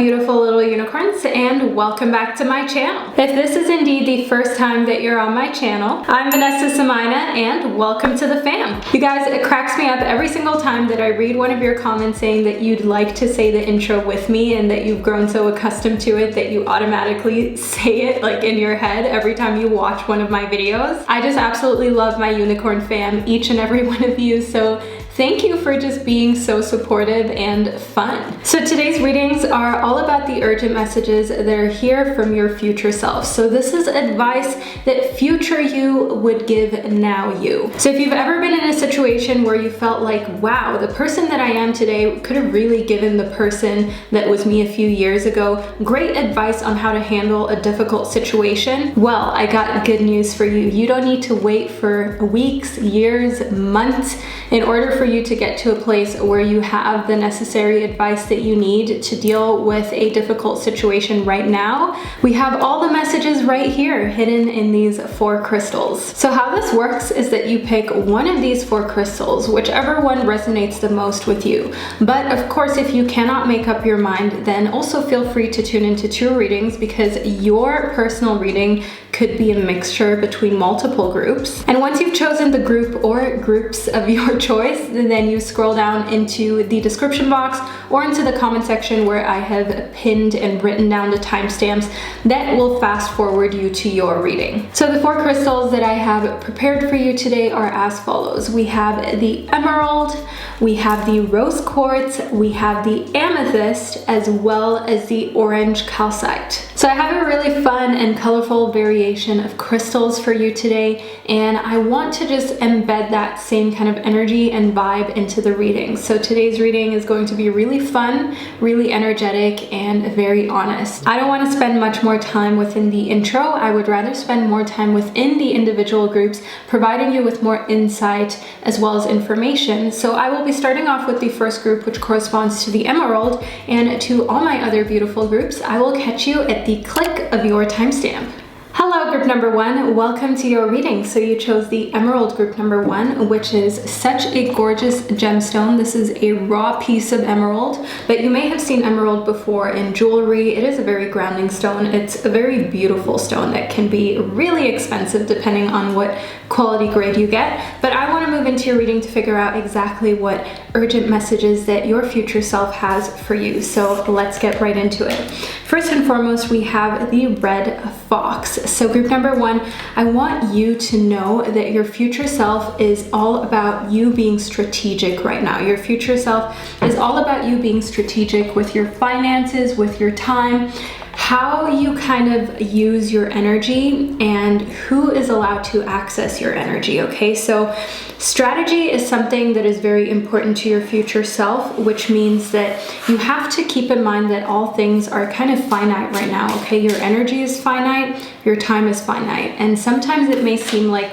beautiful little unicorns, and welcome back to my channel. If this is indeed the first time that you're on my channel, I'm Vanessa and I, and welcome to the fam. You guys, it cracks me up every single time that I read one of your comments saying that you'd like to say the intro with me and that you've grown so accustomed to it that you automatically say it like in your head every time you watch one of my videos. I just absolutely love my unicorn fam, each and every one of you, so thank you for just being so supportive and fun. So today's readings are all about the urgent messages that are here from your future self. So this is advice that future you would give now you. So if you've ever been in a situation where you felt like, wow, the person that I am today could have really given the person that was me a few years ago great advice on how to handle a difficult situation, well, I got good news for you. You don't need to wait for weeks, years, months in order for you to get to a place where you have the necessary advice that you need to deal with a difficult situation right now. We have all the messages right here hidden in these 4 crystals. So how this works is that you pick one of these 4 crystals, whichever one resonates the most with you. But of course, if you cannot make up your mind, then also feel free to tune into 2 readings, because your personal reading could be a mixture between multiple groups. And once you've chosen the group or groups of your choice, then you scroll down into the description box or into the comment section where I have pinned and written down the timestamps that will fast forward you to your reading. So the 4 crystals that I have prepared for you today are as follows. We have the emerald, we have the rose quartz, we have the amethyst, as well as the orange calcite. So I have a really fun and colorful variation of crystals for you today, and I want to just embed that same kind of energy and vibe into the reading. So today's reading is going to be really fun, really energetic, and very honest. I don't want to spend much more time within the intro. I would rather spend more time within the individual groups, providing you with more insight as well as information. So I will be starting off with the first group, which corresponds to the emerald, and to all my other beautiful groups, I will catch you at the click of your timestamp. Hello, group number 1, welcome to your reading. So you chose the emerald group number 1, which is such a gorgeous gemstone. This is a raw piece of emerald, but you may have seen emerald before in jewelry. It is a very grounding stone. It's a very beautiful stone that can be really expensive depending on what quality grade you get. But I want to move into your reading to figure out exactly what urgent messages that your future self has for you. So let's get right into it. First and foremost, we have the red fox. So group number 1, I want you to know that your future self is all about you being strategic right now. Your future self is all about you being strategic with your finances, with your time, how you kind of use your energy, and who is allowed to access your energy, okay? So strategy is something that is very important to your future self, which means that you have to keep in mind that all things are kind of finite right now, okay? Your energy is finite, your time is finite, and sometimes it may seem like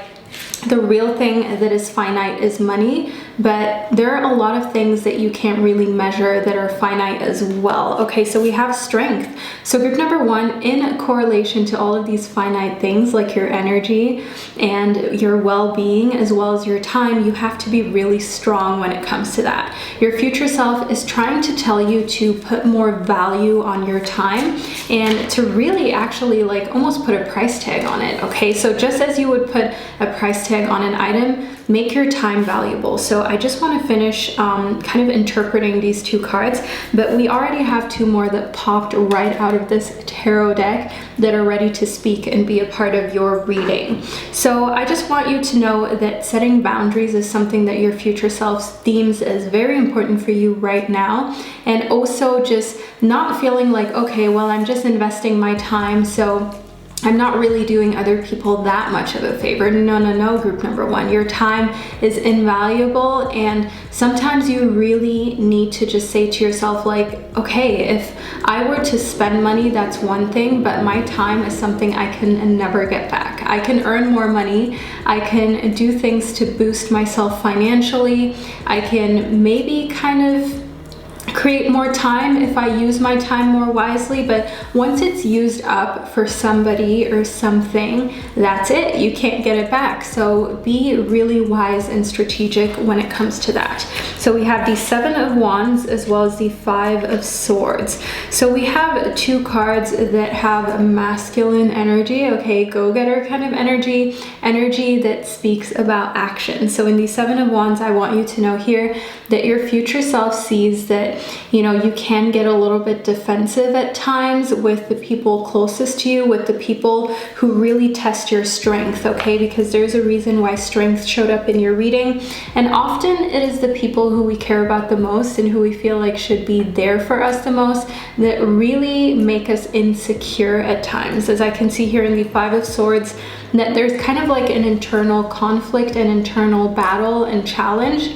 the real thing that is finite is money, but there are a lot of things that you can't really measure that are finite as well. Okay, so we have strength. So group number 1, in correlation to all of these finite things like your energy and your well-being as well as your time, you have to be really strong when it comes to that. Your future self is trying to tell you to put more value on your time and to really actually like almost put a price tag on it. Okay, so just as you would put a price tag on an item, make your time valuable. So I just want to finish kind of interpreting these 2 cards, but we already have 2 more that popped right out of this tarot deck that are ready to speak and be a part of your reading. So I just want you to know that setting boundaries is something that your future self deems as very important for you right now, and also just not feeling like, okay, well, I'm just investing my time, so I'm not really doing other people that much of a favor. No, group number 1. Your time is invaluable, and sometimes you really need to just say to yourself like, okay, if I were to spend money, that's one thing, but my time is something I can never get back. I can earn more money. I can do things to boost myself financially. I can maybe kind of create more time if I use my time more wisely, but once it's used up for somebody or something, that's it. You can't get it back. So be really wise and strategic when it comes to that. So we have the 7 of Wands as well as the 5 of Swords. So we have 2 cards that have masculine energy, okay, go-getter kind of energy that speaks about action. So in the 7 of Wands, I want you to know here that your future self sees that, you know, you can get a little bit defensive at times with the people closest to you, with the people who really test your strength, okay? Because there's a reason why strength showed up in your reading. And often it is the people who we care about the most and who we feel like should be there for us the most that really make us insecure at times. As I can see here in the 5 of Swords, that there's kind of like an internal conflict and internal battle and challenge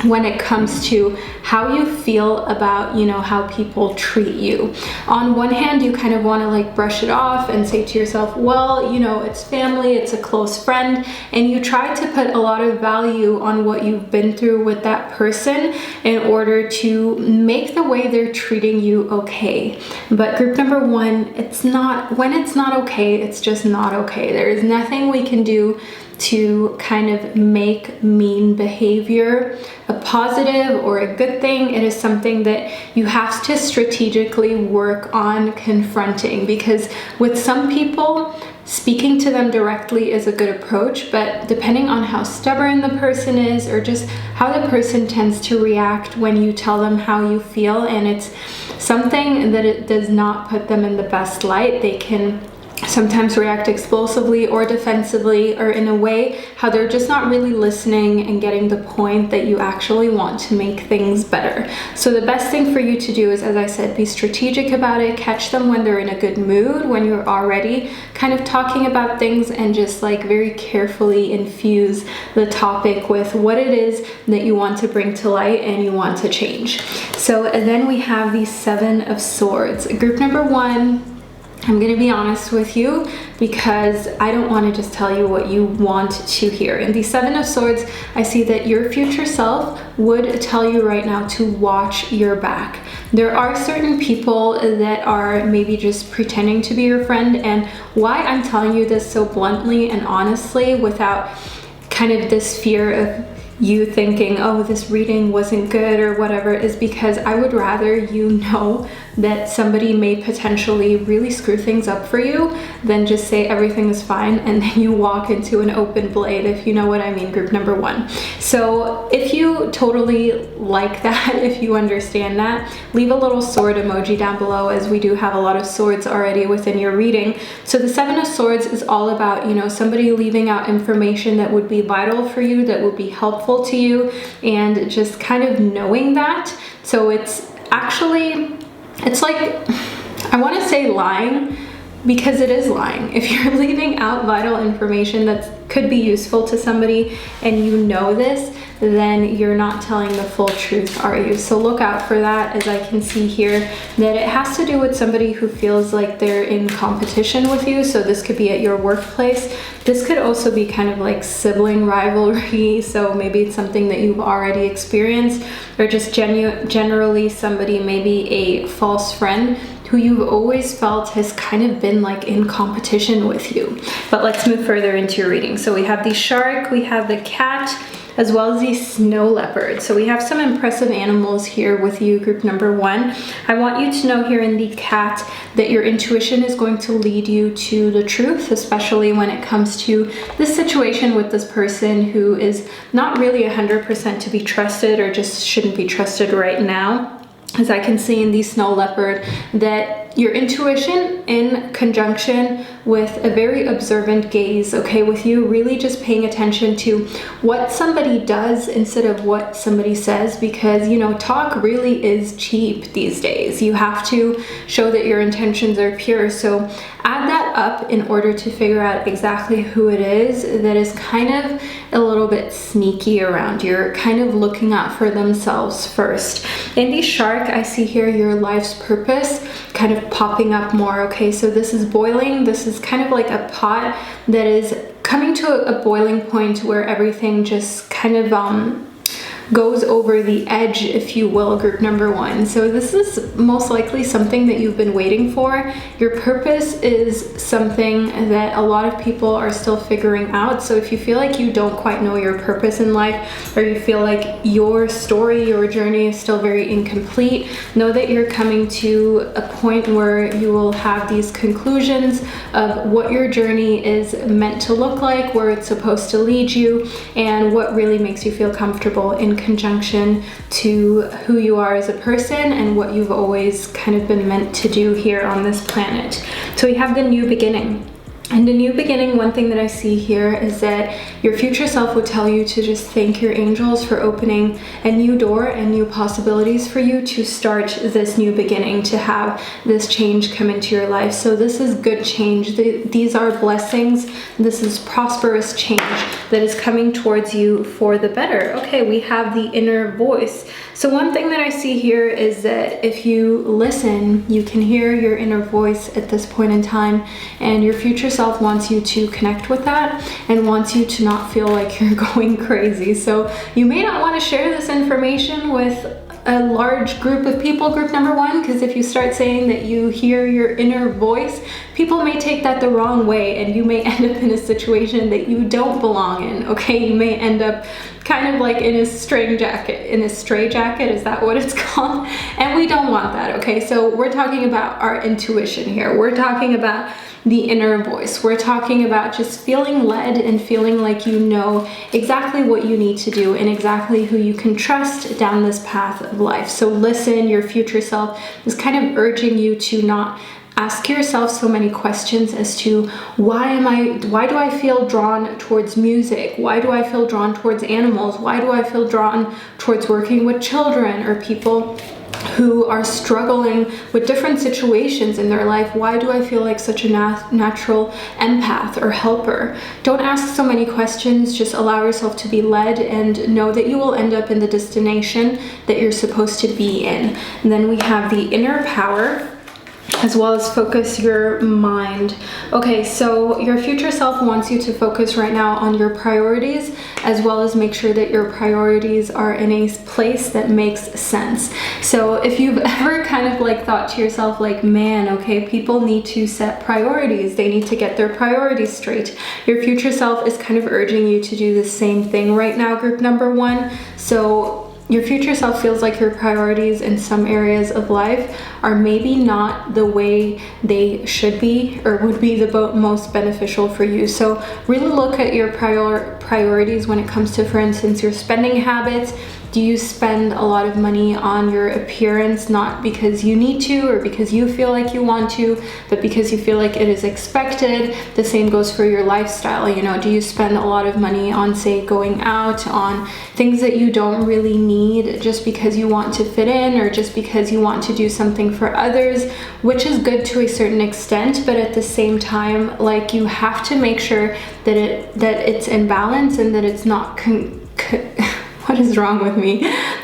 when it comes to how you feel about, you know, how people treat you. On one hand, you kind of want to like brush it off and say to yourself, well, you know, it's family, it's a close friend, and you try to put a lot of value on what you've been through with that person in order to make the way they're treating you okay. But group number 1, when it's not okay, it's just not okay. There is nothing we can do to kind of make mean behavior a positive or a good thing. It is something that you have to strategically work on confronting, because with some people, speaking to them directly is a good approach, but depending on how stubborn the person is or just how the person tends to react when you tell them how you feel, and it's something that it does not put them in the best light, they can sometimes react explosively or defensively, or in a way how they're just not really listening and getting the point that you actually want to make things better. So the best thing for you to do is, as I said, be strategic about it, catch them when they're in a good mood, when you're already kind of talking about things, and just like very carefully infuse the topic with what it is that you want to bring to light and you want to change. So then we have the 7 of Swords. Group number 1, I'm going to be honest with you because I don't want to just tell you what you want to hear. In the 7 of Swords, I see that your future self would tell you right now to watch your back. There are certain people that are maybe just pretending to be your friend, and why I'm telling you this so bluntly and honestly without kind of this fear of you thinking, oh, this reading wasn't good or whatever, is because I would rather you know that somebody may potentially really screw things up for you than just say everything is fine and then you walk into an open blade, if you know what I mean, group number 1. So if you totally like that, if you understand that, leave a little sword emoji down below, as we do have a lot of swords already within your reading. So the 7 of Swords is all about, you know, somebody leaving out information that would be vital for you, that would be helpful to you, and just kind of knowing that. So it's actually, it's like, I want to say lying, because it is lying. If you're leaving out vital information that could be useful to somebody and you know this, then you're not telling the full truth, are you? So look out for that, as I can see here that it has to do with somebody who feels like they're in competition with you. So this could be at your workplace. This could also be kind of like sibling rivalry. So maybe it's something that you've already experienced, or just generally somebody, maybe a false friend who you've always felt has kind of been like in competition with you. But let's move further into your reading. So we have the shark, we have the cat, as well as the snow leopard. So we have some impressive animals here with you, group number 1. I want you to know here in the cat that your intuition is going to lead you to the truth, especially when it comes to this situation with this person who is not really 100% to be trusted, or just shouldn't be trusted right now. As I can see in the snow leopard, that your intuition in conjunction with a very observant gaze, okay, with you really just paying attention to what somebody does instead of what somebody says, because, you know, talk really is cheap these days. You have to show that your intentions are pure. So add that up in order to figure out exactly who it is that is kind of a little bit sneaky around. You're kind of looking out for themselves first. In the shark, I see here your life's purpose kind of popping up more, okay? So this is boiling. This is kind of like a pot that is coming to a boiling point where everything just kind of goes over the edge, if you will, group number one. So this is most likely something that you've been waiting for. Your purpose is something that a lot of people are still figuring out. So if you feel like you don't quite know your purpose in life, or you feel like your story, your journey is still very incomplete, know that you're coming to a point where you will have these conclusions of what your journey is meant to look like, where it's supposed to lead you, and what really makes you feel comfortable in conjunction to who you are as a person and what you've always kind of been meant to do here on this planet. So we have the new beginning. And the new beginning, one thing that I see here is that your future self would tell you to just thank your angels for opening a new door and new possibilities for you to start this new beginning, to have this change come into your life. So this is good change. These are blessings. This is prosperous change that is coming towards you for the better. Okay, we have the inner voice. So one thing that I see here is that if you listen, you can hear your inner voice at this point in time, and your future self wants you to connect with that and wants you to not feel like you're going crazy. So you may not want to share this information with a large group of people, group number one, because if you start saying that you hear your inner voice, people may take that the wrong way, and you may end up in a situation that you don't belong in. Okay, you may end up kind of like in a stray jacket, is that what it's called? And we don't want that. Okay, so we're talking about our intuition here. We're talking about the inner voice. We're talking about just feeling led and feeling like you know exactly what you need to do and exactly who you can trust down this path of life. So listen, your future self is kind of urging you to not ask yourself so many questions as to why do I feel drawn towards music? Why do I feel drawn towards animals? Why do I feel drawn towards working with children or people who are struggling with different situations in their life? Why do I feel like such a natural empath or helper? Don't ask so many questions, just allow yourself to be led and know that you will end up in the destination that you're supposed to be in. And then we have the inner power, as well as focus your mind. Okay, so your future self wants you to focus right now on your priorities, as well as make sure that your priorities are in a place that makes sense. So if you've ever kind of like thought to yourself like, man, okay, people need to set priorities. They need to get their priorities straight. Your future self is kind of urging you to do the same thing right now, group number one. So your future self feels like your priorities in some areas of life are maybe not the way they should be or would be the most beneficial for you. So really look at your priorities when it comes to, for instance, your spending habits. Do you spend a lot of money on your appearance, not because you need to or because you feel like you want to, but because you feel like it is expected? The same goes for your lifestyle. You know, do you spend a lot of money on, say, going out, on things that you don't really need just because you want to fit in or just because you want to do something for others, which is good to a certain extent, but at the same time, like, you have to make sure that it's in balance and that it's not what is wrong with me?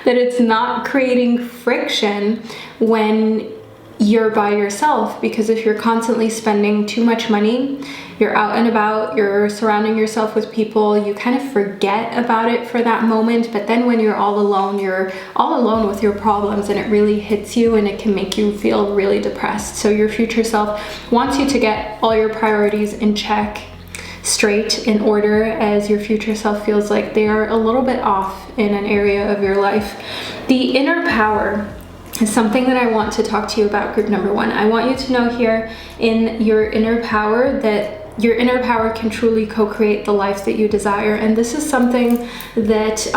That it's not creating friction when you're by yourself. Because if you're constantly spending too much money, you're out and about, you're surrounding yourself with people, you kind of forget about it for that moment. But then when you're all alone with your problems, and it really hits you and it can make you feel really depressed. So your future self wants you to get all your priorities in check, straight, in order, as your future self feels like they are a little bit off in an area of your life. The inner power is something that I want to talk to you about, group number one. I want you to know here in your inner power that your inner power can truly co-create the life that you desire. And this is something that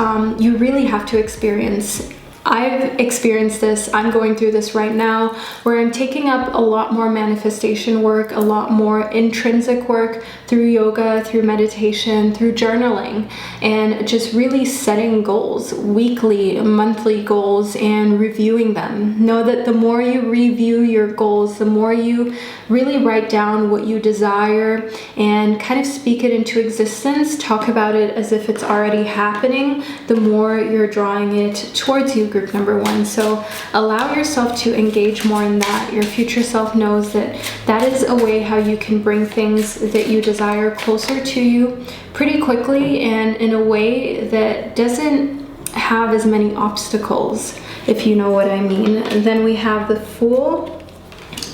you really have to experience. I've experienced this. I'm going through this right now, where I'm taking up a lot more manifestation work, a lot more intrinsic work through yoga, through meditation, through journaling, and just really setting goals, weekly, monthly goals, and reviewing them. Know that the more you review your goals, the more you really write down what you desire and kind of speak it into existence, talk about it as if it's already happening, the more you're drawing it towards you, group number one. So allow yourself to engage more in that. Your future self knows that that is a way how you can bring things that you desire closer to you pretty quickly, and in a way that doesn't have as many obstacles, if you know what I mean. And then we have the Fool,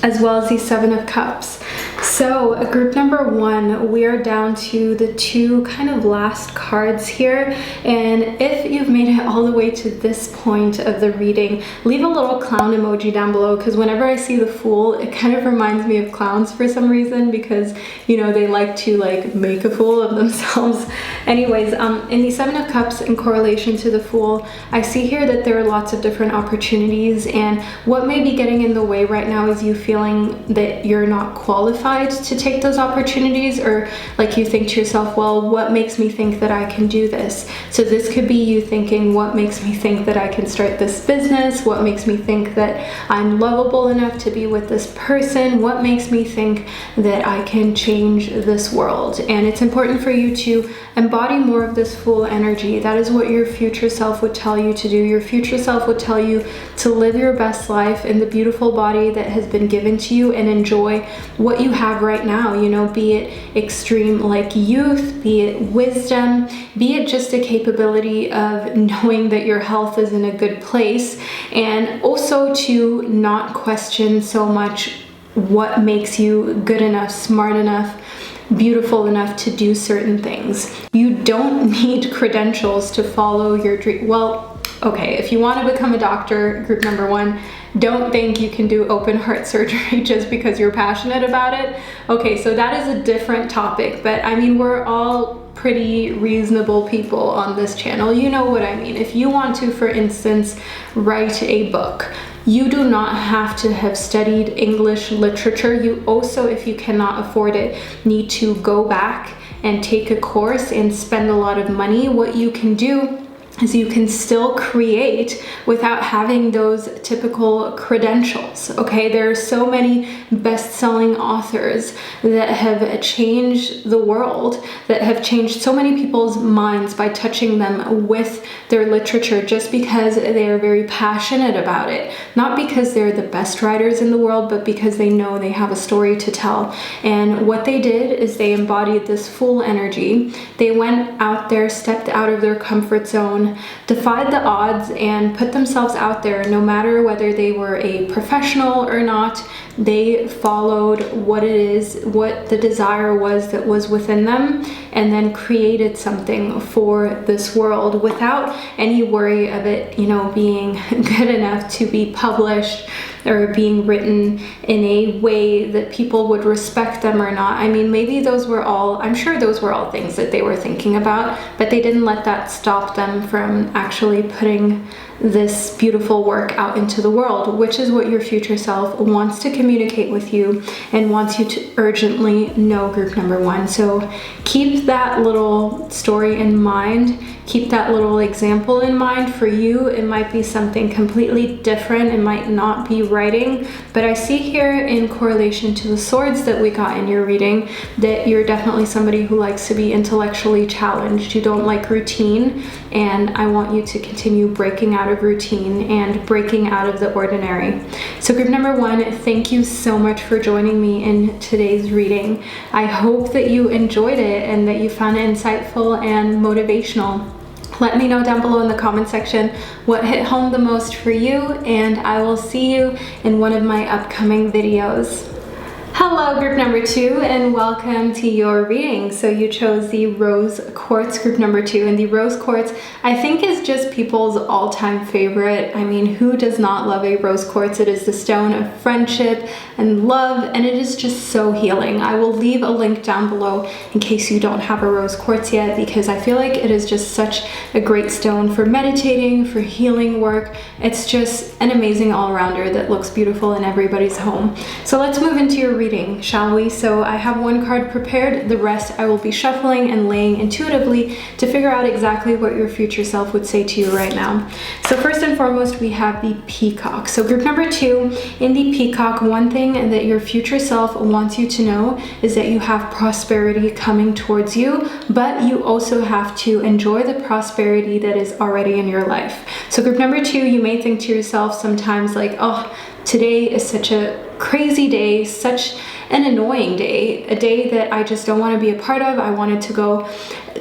as well as the Seven of Cups. So group number 1, we are down to the 2 kind of last cards here. And if you've made it all the way to this point of the reading, leave a little clown emoji down below, because whenever I see the Fool, it kind of reminds me of clowns for some reason, because, you know, they like to like make a fool of themselves. Anyways, in the Seven of Cups, in correlation to the Fool, I see here that there are lots of different opportunities, and what may be getting in the way right now is you feeling that you're not qualified to take those opportunities, or like you think to yourself, well, what makes me think that I can do this? So this could be you thinking, what makes me think that I can start this business? What makes me think that I'm lovable enough to be with this person? What makes me think that I can change this world? And it's important for you to embody more of this Fool energy. That is what your future self would tell you to do. Your future self would tell you to live your best life in the beautiful body that has been given to you, and enjoy what you have right now, you know, be it extreme like youth, be it wisdom, be it just a capability of knowing that your health is in a good place, and also to not question so much what makes you good enough, smart enough, beautiful enough to do certain things. You don't need credentials to follow your dream. Well, okay, if you want to become a doctor, group number 1, don't think you can do open heart surgery just because you're passionate about it. Okay, so that is a different topic, but I mean, we're all pretty reasonable people on this channel. You know what I mean. If you want to, for instance, write a book, you do not have to have studied English literature. You also, if you cannot afford it, need to go back and take a course and spend a lot of money. What you can do is you can still create without having those typical credentials, okay? There are so many best-selling authors that have changed the world, that have changed so many people's minds by touching them with their literature, just because they are very passionate about it. Not because they're the best writers in the world, but because they know they have a story to tell. And what they did is they embodied this Fool energy. They went out there, stepped out of their comfort zone, defied the odds, and put themselves out there. No matter whether they were a professional or not, they followed what it is, what the desire was that was within them, and then created something for this world without any worry of it, you know, being good enough to be published or being written in a way that people would respect them or not. I mean, maybe those were all, I'm sure those were all things that they were thinking about, but they didn't let that stop them from actually putting this beautiful work out into the world, which is what your future self wants to communicate with you and wants you to urgently know, group number 1. So keep that little story in mind. Keep that little example in mind. For you, it might be something completely different. It might not be writing, but I see here in correlation to the swords that we got in your reading that you're definitely somebody who likes to be intellectually challenged. You don't like routine, and I want you to continue breaking out of routine and breaking out of the ordinary. So group number 1, thank you so much for joining me in today's reading. I hope that you enjoyed it and that you found it insightful and motivational. Let me know down below in the comment section what hit home the most for you, and I will see you in one of my upcoming videos. Hello, group number 2, and welcome to your reading. So you chose the Rose Quartz, group number 2, and the Rose Quartz I think is just people's all-time favorite. I mean, who does not love a Rose Quartz? It is the stone of friendship and love, and it is just so healing. I will leave a link down below in case you don't have a Rose Quartz yet, because I feel like it is just such a great stone for meditating, for healing work. It's just an amazing all-rounder that looks beautiful in everybody's home. So let's move into your reading, shall we? So I have one card prepared. The rest I will be shuffling and laying intuitively to figure out exactly what your future self would say to you right now. So first and foremost, we have the Peacock. So group number 2, in the Peacock, one thing that your future self wants you to know is that you have prosperity coming towards you, but you also have to enjoy the prosperity that is already in your life. So group number 2, you may think to yourself sometimes like, oh, today is such a crazy day, such an annoying day, a day that I just don't want to be a part of. I wanted to go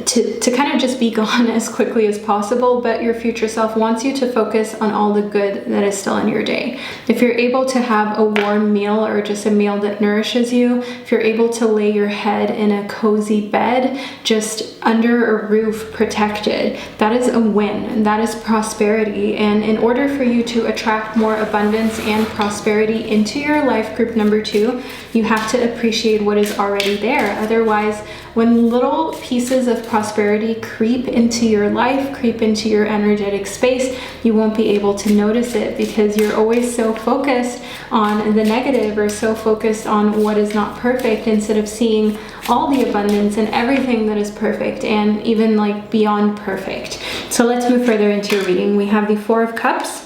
to kind of just be gone as quickly as possible, but your future self wants you to focus on all the good that is still in your day. If you're able to have a warm meal or just a meal that nourishes you, if you're able to lay your head in a cozy bed, just under a roof protected, that is a win, and that is prosperity. And in order for you to attract more abundance and prosperity into your life, group number 2, you have to appreciate what is already there. Otherwise, when little pieces of prosperity creep into your life, creep into your energetic space, you won't be able to notice it because you're always so focused on the negative or so focused on what is not perfect instead of seeing all the abundance and everything that is perfect and even like beyond perfect. So let's move further into your reading. We have the Four of Cups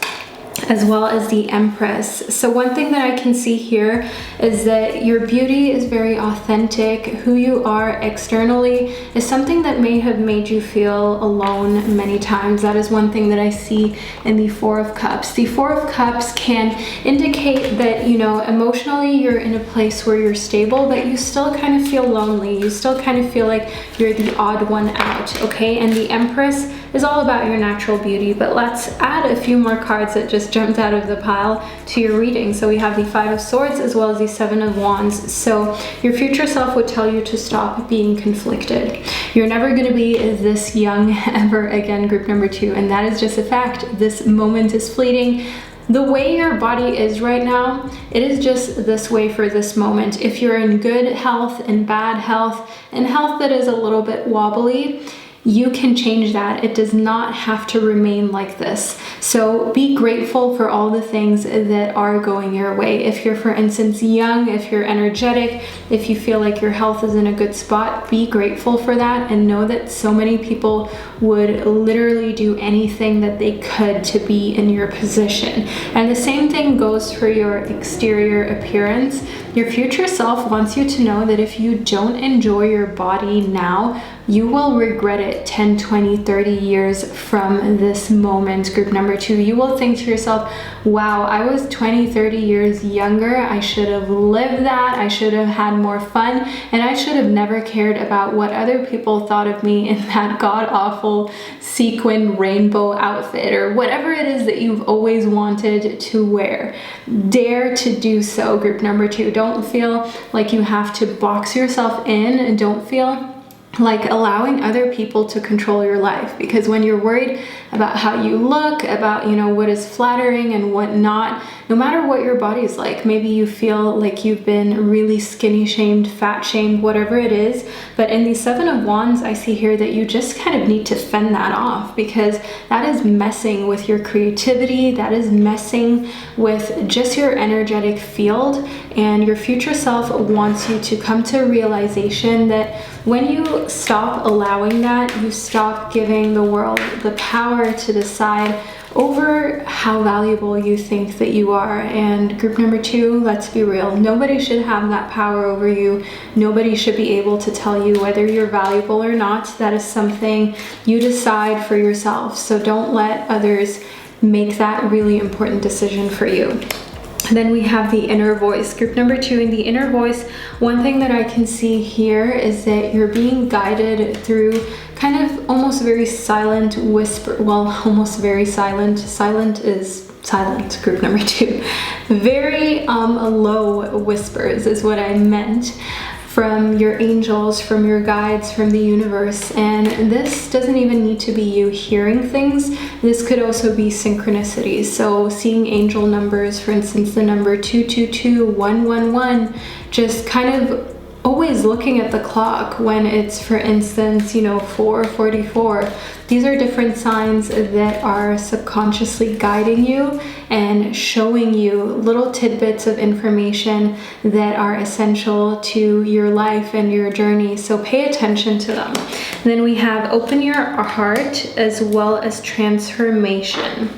as well as the Empress. So one thing that I can see here is that your beauty is very authentic. Who you are externally is something that may have made you feel alone many times. That is one thing that I see in the Four of Cups. The Four of Cups can indicate that, you know, emotionally you're in a place where you're stable, but you still kind of feel lonely. You still kind of feel like you're the odd one out, okay? And the Empress is all about your natural beauty, but let's add a few more cards that just jumped out of the pile to your reading. So we have the Five of Swords as well as the Seven of Wands. So your future self would tell you to stop being conflicted. You're never going to be this young ever again, group number 2, and that is just a fact. This moment is fleeting. The way your body is right now, it is just this way for this moment. If you're in good health and bad health and health that is a little bit wobbly, you can change that. It does not have to remain like this. So be grateful for all the things that are going your way. If you're, for instance, young, if you're energetic, if you feel like your health is in a good spot, be grateful for that and know that so many people would literally do anything that they could to be in your position. And the same thing goes for your exterior appearance. Your future self wants you to know that if you don't enjoy your body now, you will regret it 10, 20, 30 years from this moment, group number 2. You will think to yourself, wow, I was 20, 30 years younger. I should have lived that. I should have had more fun. And I should have never cared about what other people thought of me in that god-awful sequin rainbow outfit or whatever it is that you've always wanted to wear. Dare to do so, group number 2. Don't feel like you have to box yourself in, and don't feel like allowing other people to control your life, because when you're worried about how you look, about, you know, what is flattering and what not, no matter what your body's like, maybe you feel like you've been really skinny shamed, fat shamed, whatever it is, but in the Seven of Wands, I see here that you just kind of need to fend that off, because that is messing with your creativity, that is messing with just your energetic field, and your future self wants you to come to a realization that when you stop allowing that, you stop giving the world the power to decide over how valuable you think that you are. And group number 2, let's be real, nobody should have that power over you. Nobody should be able to tell you whether you're valuable or not. That is something you decide for yourself. So don't let others make that really important decision for you. Then we have the Inner Voice. Group number 2, in the Inner Voice, one thing that I can see here is that you're being guided through kind of almost very silent whisper, well, almost very silent. Silent is silent, group number 2. Very low whispers is what I meant, from your angels, from your guides, from the universe. And this doesn't even need to be you hearing things. This could also be synchronicities. So seeing angel numbers, for instance, the number 222, 111, just kind of always looking at the clock when it's, for instance, you know, 4:44. These are different signs that are subconsciously guiding you and showing you little tidbits of information that are essential to your life and your journey. So pay attention to them. Then we have open your heart as well as transformation.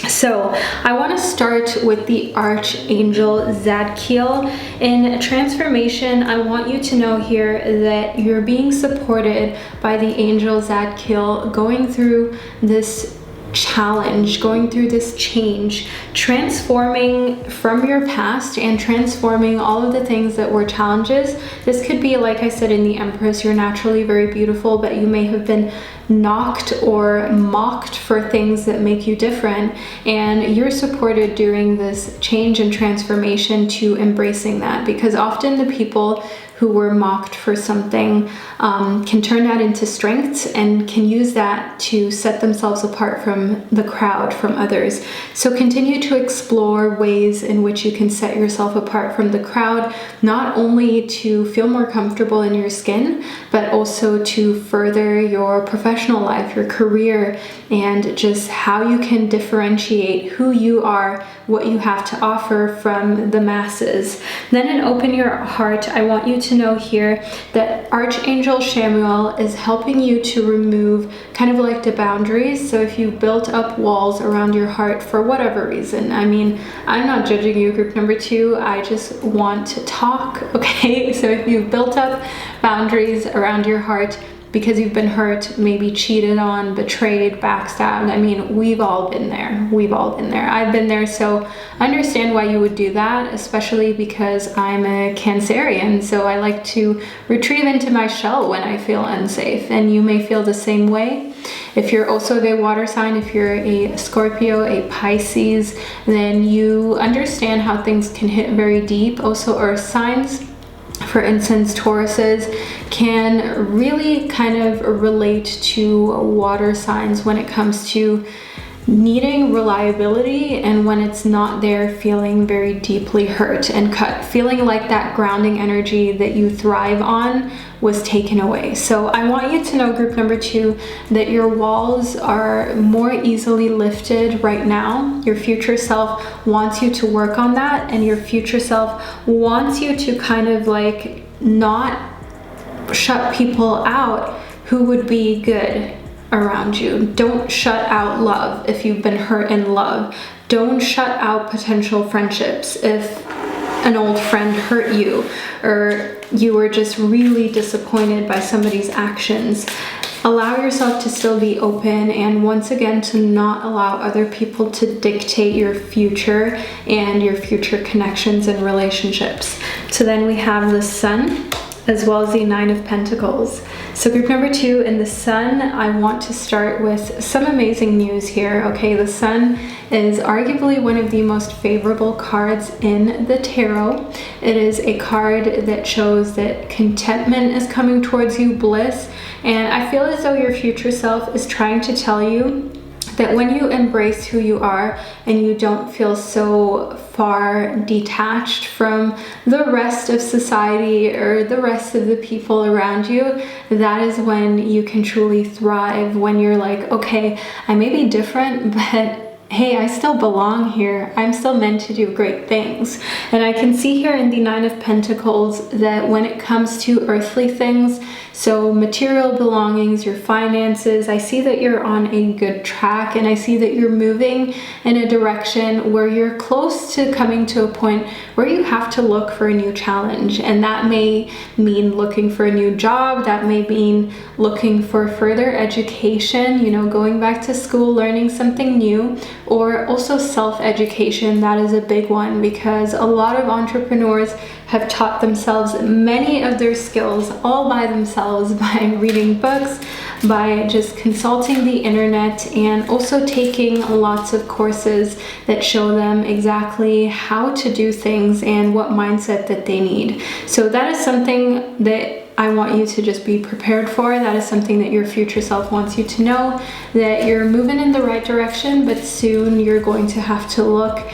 So I want to start with the Archangel Zadkiel. In transformation, I want you to know here that you're being supported by the Angel Zadkiel going through this challenge, going through this change, transforming from your past and transforming all of the things that were challenges. This could be, like I said in the Empress, you're naturally very beautiful, but you may have been knocked or mocked for things that make you different, and you're supported during this change and transformation to embracing that, because often the people who were mocked for something can turn that into strengths and can use that to set themselves apart from the crowd, from others. So continue to explore ways in which you can set yourself apart from the crowd, not only to feel more comfortable in your skin, but also to further your professional life, your career, and just how you can differentiate who you are, what you have to offer from the masses. Then in Open Your Heart, I want you to know here that Archangel Chamuel is helping you to remove kind of like the boundaries. So if you built up walls around your heart for whatever reason, I mean, I'm not judging you, group number 2, I just want to talk, okay? So if you've built up boundaries around your heart because you've been hurt, maybe cheated on, betrayed, backstabbed. I mean, we've all been there. We've all been there. I've been there, so I understand why you would do that, especially because I'm a Cancerian, so I like to retrieve into my shell when I feel unsafe, and you may feel the same way. If you're also the water sign, if you're a Scorpio, a Pisces, then you understand how things can hit very deep. Also, earth signs, for instance, Tauruses, can really kind of relate to water signs when it comes to needing reliability, and when it's not there, feeling very deeply hurt and cut, feeling like that grounding energy that you thrive on was taken away. So I want you to know, group number 2, that your walls are more easily lifted right now. Your future self wants you to work on that, and your future self wants you to kind of like not shut people out who would be good around you. Don't shut out love if you've been hurt in love. Don't shut out potential friendships if an old friend hurt you or you were just really disappointed by somebody's actions. Allow yourself to still be open, and once again, to not allow other people to dictate your future and your future connections and relationships. So then we have the Sun, as well as the 9 of Pentacles. So group number 2, in the Sun, I want to start with some amazing news here, okay? The Sun is arguably one of the most favorable cards in the tarot. It is a card that shows that contentment is coming towards you, bliss, and I feel as though your future self is trying to tell you that when you embrace who you are and you don't feel so far detached from the rest of society or the rest of the people around you, that is when you can truly thrive. When you're like, okay, I may be different, but hey, I still belong here. I'm still meant to do great things. And I can see here in the 9 of Pentacles that when it comes to earthly things, so material belongings, your finances, I see that you're on a good track, and I see that you're moving in a direction where you're close to coming to a point where you have to look for a new challenge. And that may mean looking for a new job, that may mean looking for further education, you know, going back to school, learning something new, or also self-education. That is a big one, because a lot of entrepreneurs have taught themselves many of their skills all by themselves, by reading books, by just consulting the internet, and also taking lots of courses that show them exactly how to do things and what mindset that they need. So that is something that I want you to just be prepared for. That is something that your future self wants you to know, that you're moving in the right direction, but soon you're going to have to look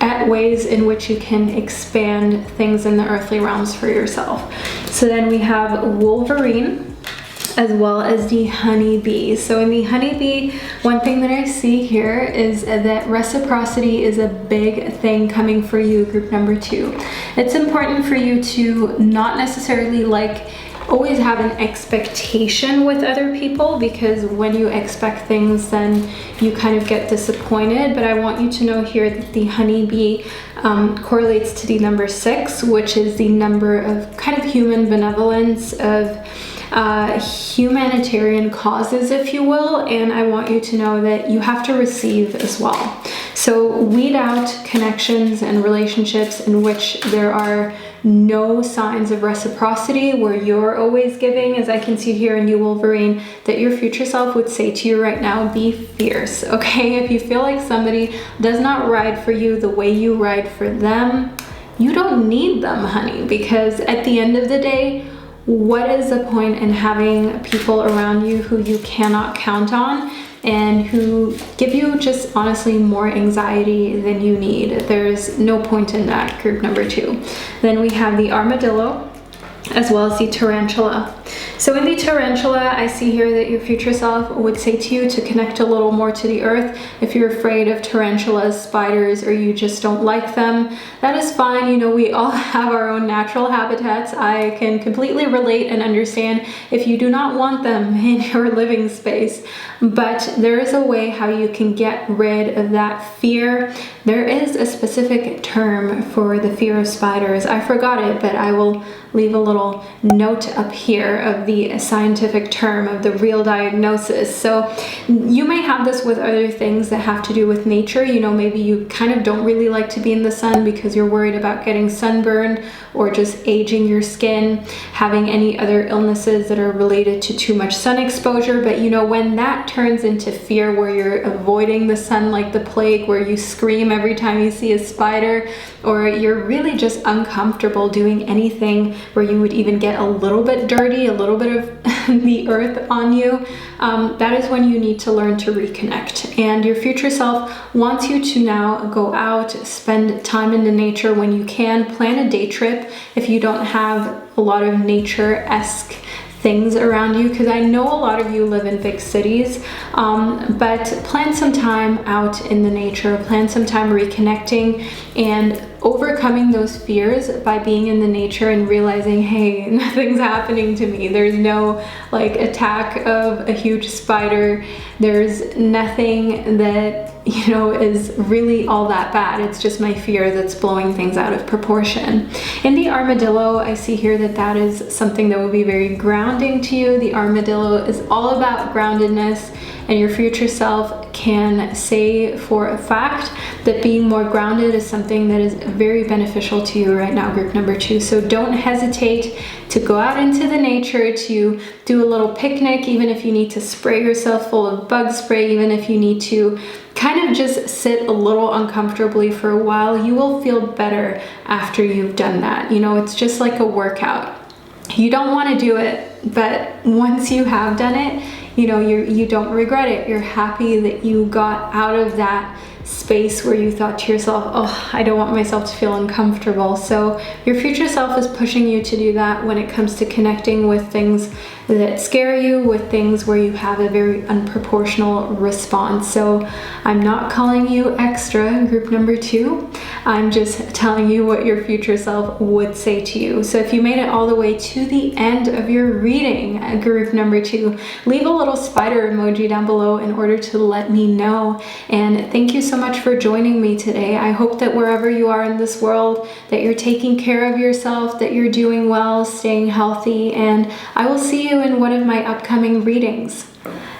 at ways in which you can expand things in the earthly realms for yourself. So then we have Wolverine, as well as the honeybee. So in the honeybee, one thing that I see here is that reciprocity is a big thing coming for you, group number 2. It's important for you to not necessarily always have an expectation with other people, because when you expect things, then you kind of get disappointed. But I want you to know here that the honeybee correlates to the number 6, which is the number of kind of human benevolence, of humanitarian causes, if you will, and I want you to know that you have to receive as well. So weed out connections and relationships in which there are no signs of reciprocity, where you're always giving, as I can see here in you, Wolverine, that your future self would say to you right now, be fierce, okay? If you feel like somebody does not ride for you the way you ride for them, you don't need them, honey, because at the end of the day, what is the point in having people around you who you cannot count on and who give you just honestly more anxiety than you need? There's no point in that, group number 2. Then we have the armadillo as well as the tarantula. So in the tarantula, I see here that your future self would say to you to connect a little more to the earth. If you're afraid of tarantulas, spiders, or you just don't like them, that is fine. You know, we all have our own natural habitats. I can completely relate and understand if you do not want them in your living space. But there is a way how you can get rid of that fear. There is a specific term for the fear of spiders. I forgot it, but I will leave a little note up here of the scientific term of the real diagnosis. So you may have this with other things that have to do with nature. You know, maybe you kind of don't really like to be in the sun because you're worried about getting sunburned or just aging your skin, having any other illnesses that are related to too much sun exposure. But you know, when that turns into fear, where you're avoiding the sun like the plague, where you scream every time you see a spider, or you're really just uncomfortable doing anything where you would even get a little bit dirty, a little bit of the earth on you, that is when you need to learn to reconnect. And your future self wants you to now go out, spend time in the nature when you can, plan a day trip if you don't have a lot of nature-esque things around you, because I know a lot of you live in big cities, but plan some time out in the nature, plan some time reconnecting and overcoming those fears by being in the nature and realizing, hey, nothing's happening to me. There's no like attack of a huge spider. There's nothing that, you know, is really all that bad. It's just my fear that's blowing things out of proportion. In the armadillo, I see here that that is something that will be very grounding to you. The armadillo is all about groundedness, and your future self can say for a fact that being more grounded is something that is very beneficial to you right now, group number 2. So don't hesitate to go out into the nature, to do a little picnic, even if you need to spray yourself full of bug spray, even if you need to kind of just sit a little uncomfortably for a while. You will feel better after you've done that. You know, it's just like a workout. You don't want to do it, but once you have done it, you know, you don't regret it. You're happy that you got out of that space where you thought to yourself, oh, I don't want myself to feel uncomfortable. So your future self is pushing you to do that when it comes to connecting with things that scare you, with things where you have a very unproportional response. So I'm not calling you extra, group number 2. I'm just telling you what your future self would say to you. So if you made it all the way to the end of your reading, group number 2, leave a little spider emoji down below in order to let me know. And thank you so much for joining me today. I hope that wherever you are in this world, that you're taking care of yourself, that you're doing well, staying healthy, and I will see you in one of my upcoming readings.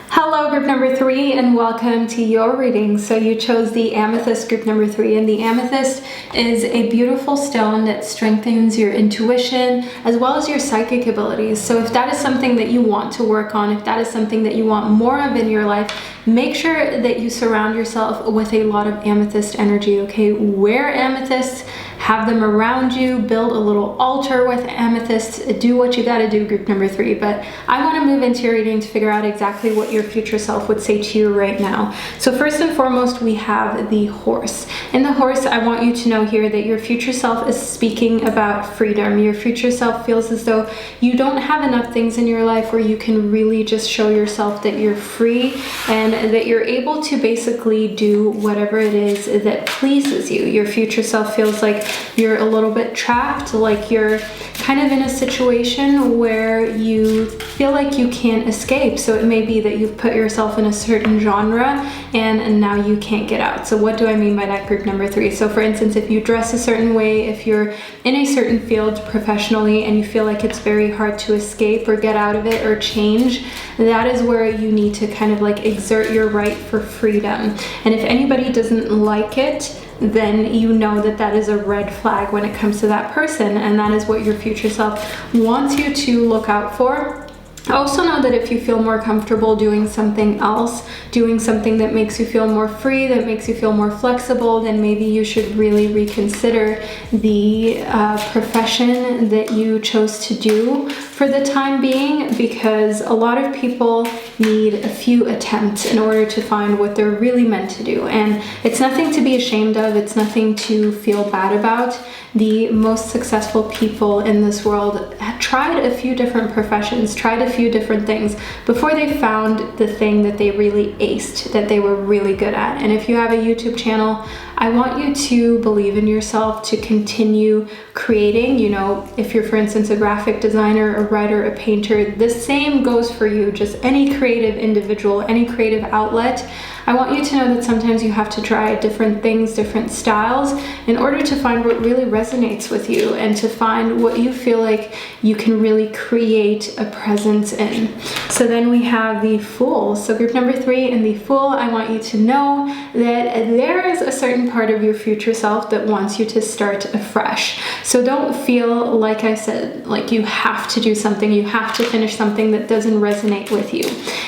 Hello, group number 3, and welcome to your reading. So you chose the Amethyst, group number 3, and the Amethyst is a beautiful stone that strengthens your intuition as well as your psychic abilities. So if that is something that you want to work on, if that is something that you want more of in your life, make sure that you surround yourself with a lot of amethyst energy, okay? Wear amethysts, have them around you, build a little altar with amethysts, do what you gotta do, group number 3. But I wanna move into your reading to figure out exactly what your future self would say to you right now. So first and foremost, we have the horse. In the horse, I want you to know here that your future self is speaking about freedom. Your future self feels as though you don't have enough things in your life where you can really just show yourself that you're free and that you're able to basically do whatever it is that pleases you. Your future self feels like you're a little bit trapped, like you're kind of in a situation where you feel like you can't escape. So it may be that you've put yourself in a certain genre and now you can't get out. So what do I mean by that, group number 3? So for instance, if you dress a certain way, if you're in a certain field professionally and you feel like it's very hard to escape or get out of it or change, that is where you need to kind of like exert your right for freedom. And if anybody doesn't like it, then you know that that is a red flag when it comes to that person, and that is what your future self wants you to look out for. Also know that if you feel more comfortable doing something else, doing something that makes you feel more free, that makes you feel more flexible, then maybe you should really reconsider the profession that you chose to do for the time being, because a lot of people need a few attempts in order to find what they're really meant to do. And it's nothing to be ashamed of, it's nothing to feel bad about. The most successful people in this world had tried a few different professions, tried a few different things before they found the thing that they really aced, that they were really good at. And if you have a YouTube channel, I want you to believe in yourself, to continue creating. You know, if you're, for instance, a graphic designer, a writer, a painter, the same goes for you, just any creative individual, any creative outlet. I want you to know that sometimes you have to try different things, different styles, in order to find what really resonates with you and to find what you feel like you can really create a presence in. So then we have the Fool. So group number 3 in the Fool, I want you to know that there is a certain part of your future self that wants you to start afresh. So don't feel, like I said, like you have to do something, you have to finish something that doesn't resonate with you.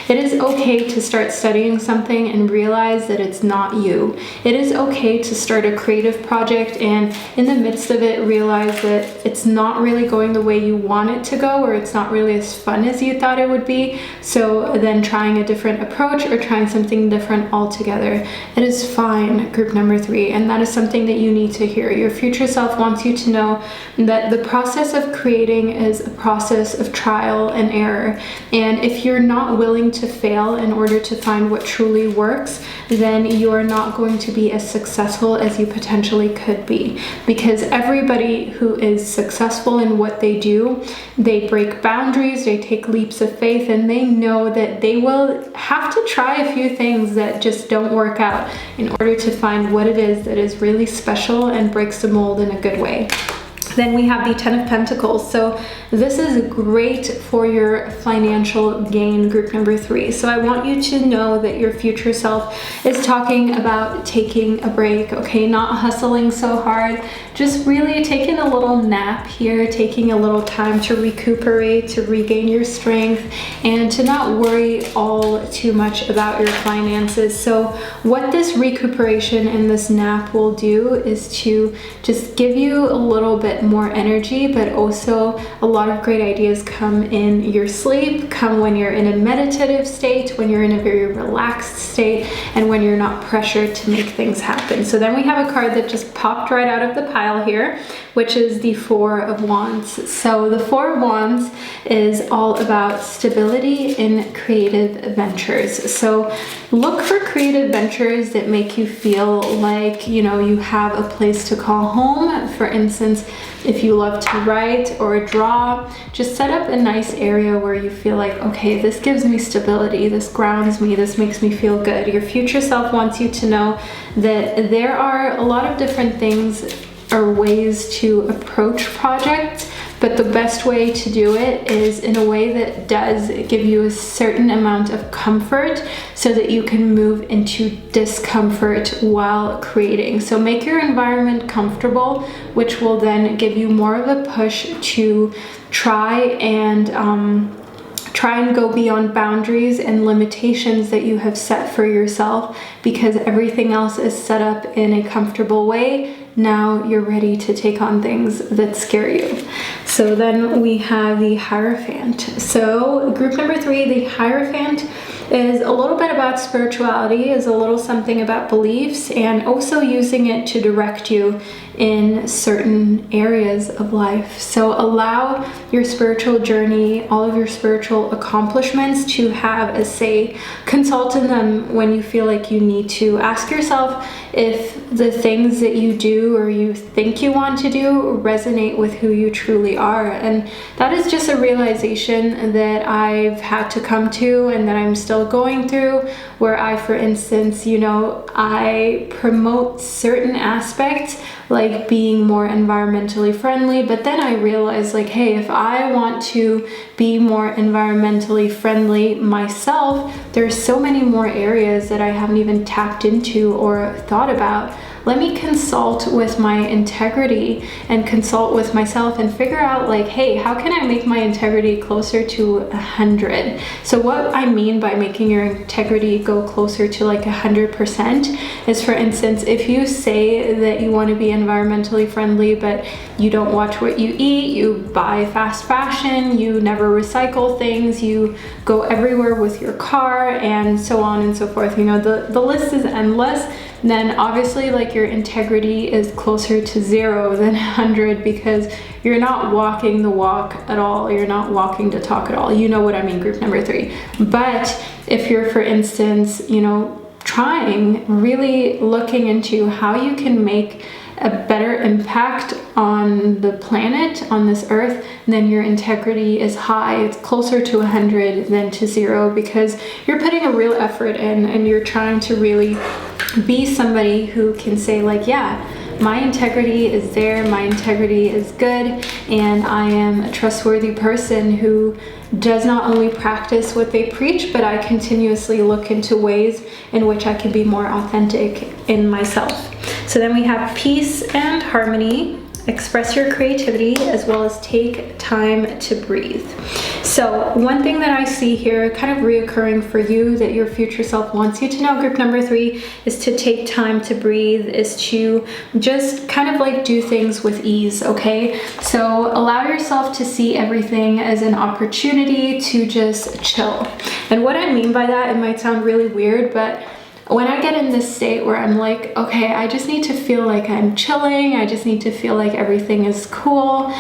It is okay to start studying something and realize that it's not you. It is okay to start a creative project and in the midst of it realize that it's not really going the way you want it to go, or it's not really as fun as you thought it would be. So then trying a different approach or trying something different altogether. It is fine, group number 3, and that is something that you need to hear. Your future self wants you to know that the process of creating is a process of trial and error. And if you're not willing to fail in order to find what truly works, then you are not going to be as successful as you potentially could be. Because everybody who is successful in what they do, they break boundaries, they take leaps of faith, and they know that they will have to try a few things that just don't work out in order to find what it is that is really special and breaks the mold in a good way. Then we have the 10 of Pentacles. So this is great for your financial gain, group number 3. So I want you to know that your future self is talking about taking a break, okay? Not hustling so hard, just really taking a little nap here, taking a little time to recuperate, to regain your strength, and to not worry all too much about your finances. So what this recuperation and this nap will do is to just give you a little bit more energy, but also a lot of great ideas come in your sleep, come when you're in a meditative state, when you're in a very relaxed state, and when you're not pressured to make things happen. So then we have a card that just popped right out of the pile here, which is the 4 of Wands. So the 4 of Wands is all about stability in creative ventures. So look for creative ventures that make you feel like, you know, you have a place to call home. For instance, if you love to write or draw, just set up a nice area where you feel like, okay, this gives me stability, this grounds me, this makes me feel good. Your future self wants you to know that there are a lot of different things or ways to approach projects, but the best way to do it is in a way that does give you a certain amount of comfort so that you can move into discomfort while creating. So make your environment comfortable, which will then give you more of a push to try and go beyond boundaries and limitations that you have set for yourself, because everything else is set up in a comfortable way. Now you're ready to take on things that scare you. So then we have the Hierophant. So group number 3, the Hierophant is a little bit about spirituality, is a little something about beliefs, and also using it to direct you in certain areas of life. So allow your spiritual journey, all of your spiritual accomplishments to have a say. Consult in them when you feel like you need to. Ask yourself if the things that you do or you think you want to do resonate with who you truly are. And that is just a realization that I've had to come to and that I'm still going through, where I, for instance, I promote certain aspects like being more environmentally friendly, but then I realized, like, hey, if I want to be more environmentally friendly myself, there's so many more areas that I haven't even tapped into or thought about. Let me consult with my integrity and consult with myself and figure out, like, hey, how can I make my integrity closer to 100? So what I mean by making your integrity go closer to like 100% is, for instance, if you say that you want to be environmentally friendly, but you don't watch what you eat, you buy fast fashion, you never recycle things, you go everywhere with your car, and so on and so forth. The list is endless. Then obviously, like, your integrity is closer to 0 than 100, because you're not walking the walk at all. You're not walking the talk at all. You know what I mean, group number 3. But if you're, for instance, trying, really looking into how you can make a better impact on the planet, on this earth, then your integrity is high. It's closer to 100 than to 0, because you're putting a real effort in and you're trying to really be somebody who can say, like, yeah, my integrity is there, my integrity is good, and I am a trustworthy person who does not only practice what they preach, but I continuously look into ways in which I can be more authentic in myself. So then we have peace and harmony, express your creativity, as well as take time to breathe. So one thing that I see here kind of reoccurring for you that your future self wants you to know, group number 3, is to take time to breathe, is to just kind of like do things with ease, okay? So allow yourself to see everything as an opportunity to just chill. And what I mean by that, it might sound really weird, but when I get in this state where I'm like, okay, I just need to feel like I'm chilling, I just need to feel like everything is cool.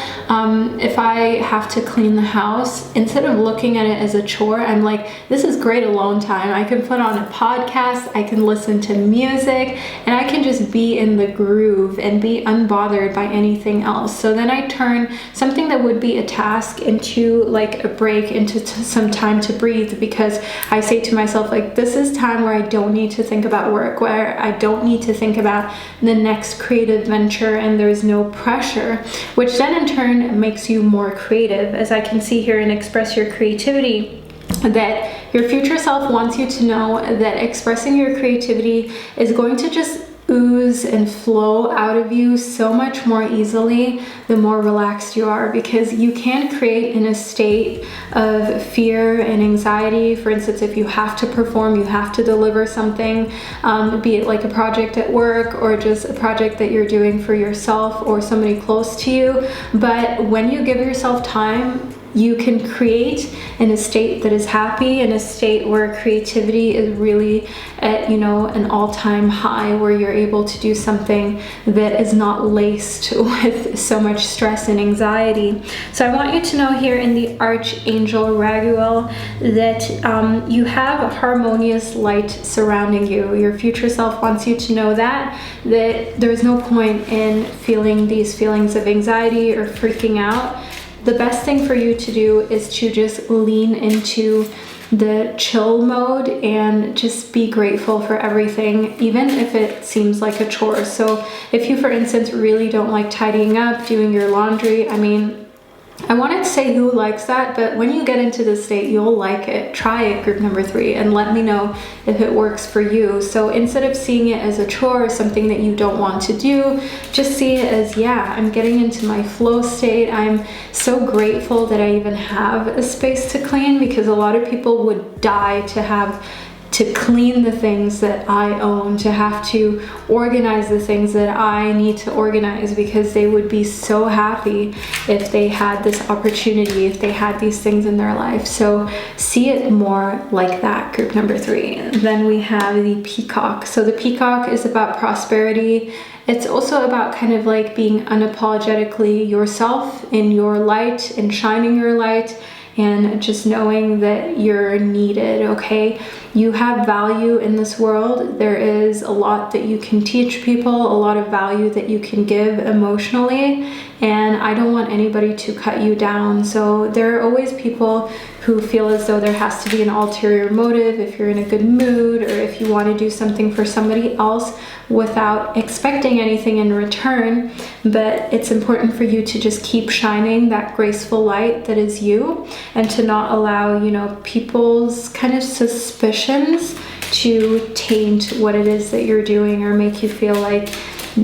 If I have to clean the house, instead of looking at it as a chore, I'm like, this is great alone time. I can put on a podcast, I can listen to music, and I can just be in the groove and be unbothered by anything else. So then I turn something that would be a task into like a break, into some time to breathe, because I say to myself, like, this is time where I don't need to think about work, where I don't need to think about the next creative venture, and there's no pressure, which then in turn makes you more creative. As I can see here in Express Your Creativity, that your future self wants you to know that expressing your creativity is going to just ooze and flow out of you so much more easily the more relaxed you are, because you can create in a state of fear and anxiety. For instance, if you have to perform, you have to deliver something, be it like a project at work or just a project that you're doing for yourself or somebody close to you. But when you give yourself time, you can create in a state that is happy, in a state where creativity is really at, an all-time high, where you're able to do something that is not laced with so much stress and anxiety. So I want you to know here in the Archangel Raguel that you have a harmonious light surrounding you. Your future self wants you to know that there's no point in feeling these feelings of anxiety or freaking out. The best thing for you to do is to just lean into the chill mode and just be grateful for everything, even if it seems like a chore. So if you, for instance, really don't like tidying up, doing your laundry, I wanted to say who likes that, but when you get into this state, you'll like it. Try it, group number 3, and let me know if it works for you. So instead of seeing it as a chore or something that you don't want to do, just see it as, yeah, I'm getting into my flow state. I'm so grateful that I even have a space to clean, because a lot of people would die to have to clean the things that I own, to have to organize the things that I need to organize, because they would be so happy if they had this opportunity, if they had these things in their life. So see it more like that, group number 3. Then we have the peacock. So the peacock is about prosperity. It's also about kind of like being unapologetically yourself in your light and shining your light, and just knowing that you're needed, okay? You have value in this world. There is a lot that you can teach people, a lot of value that you can give emotionally, and I don't want anybody to cut you down. So there are always people who feel as though there has to be an ulterior motive if you're in a good mood, or if you want to do something for somebody else without expecting anything in return. But it's important for you to just keep shining that graceful light that is you, and to not allow, you know, people's kind of suspicions to taint what it is that you're doing, or make you feel like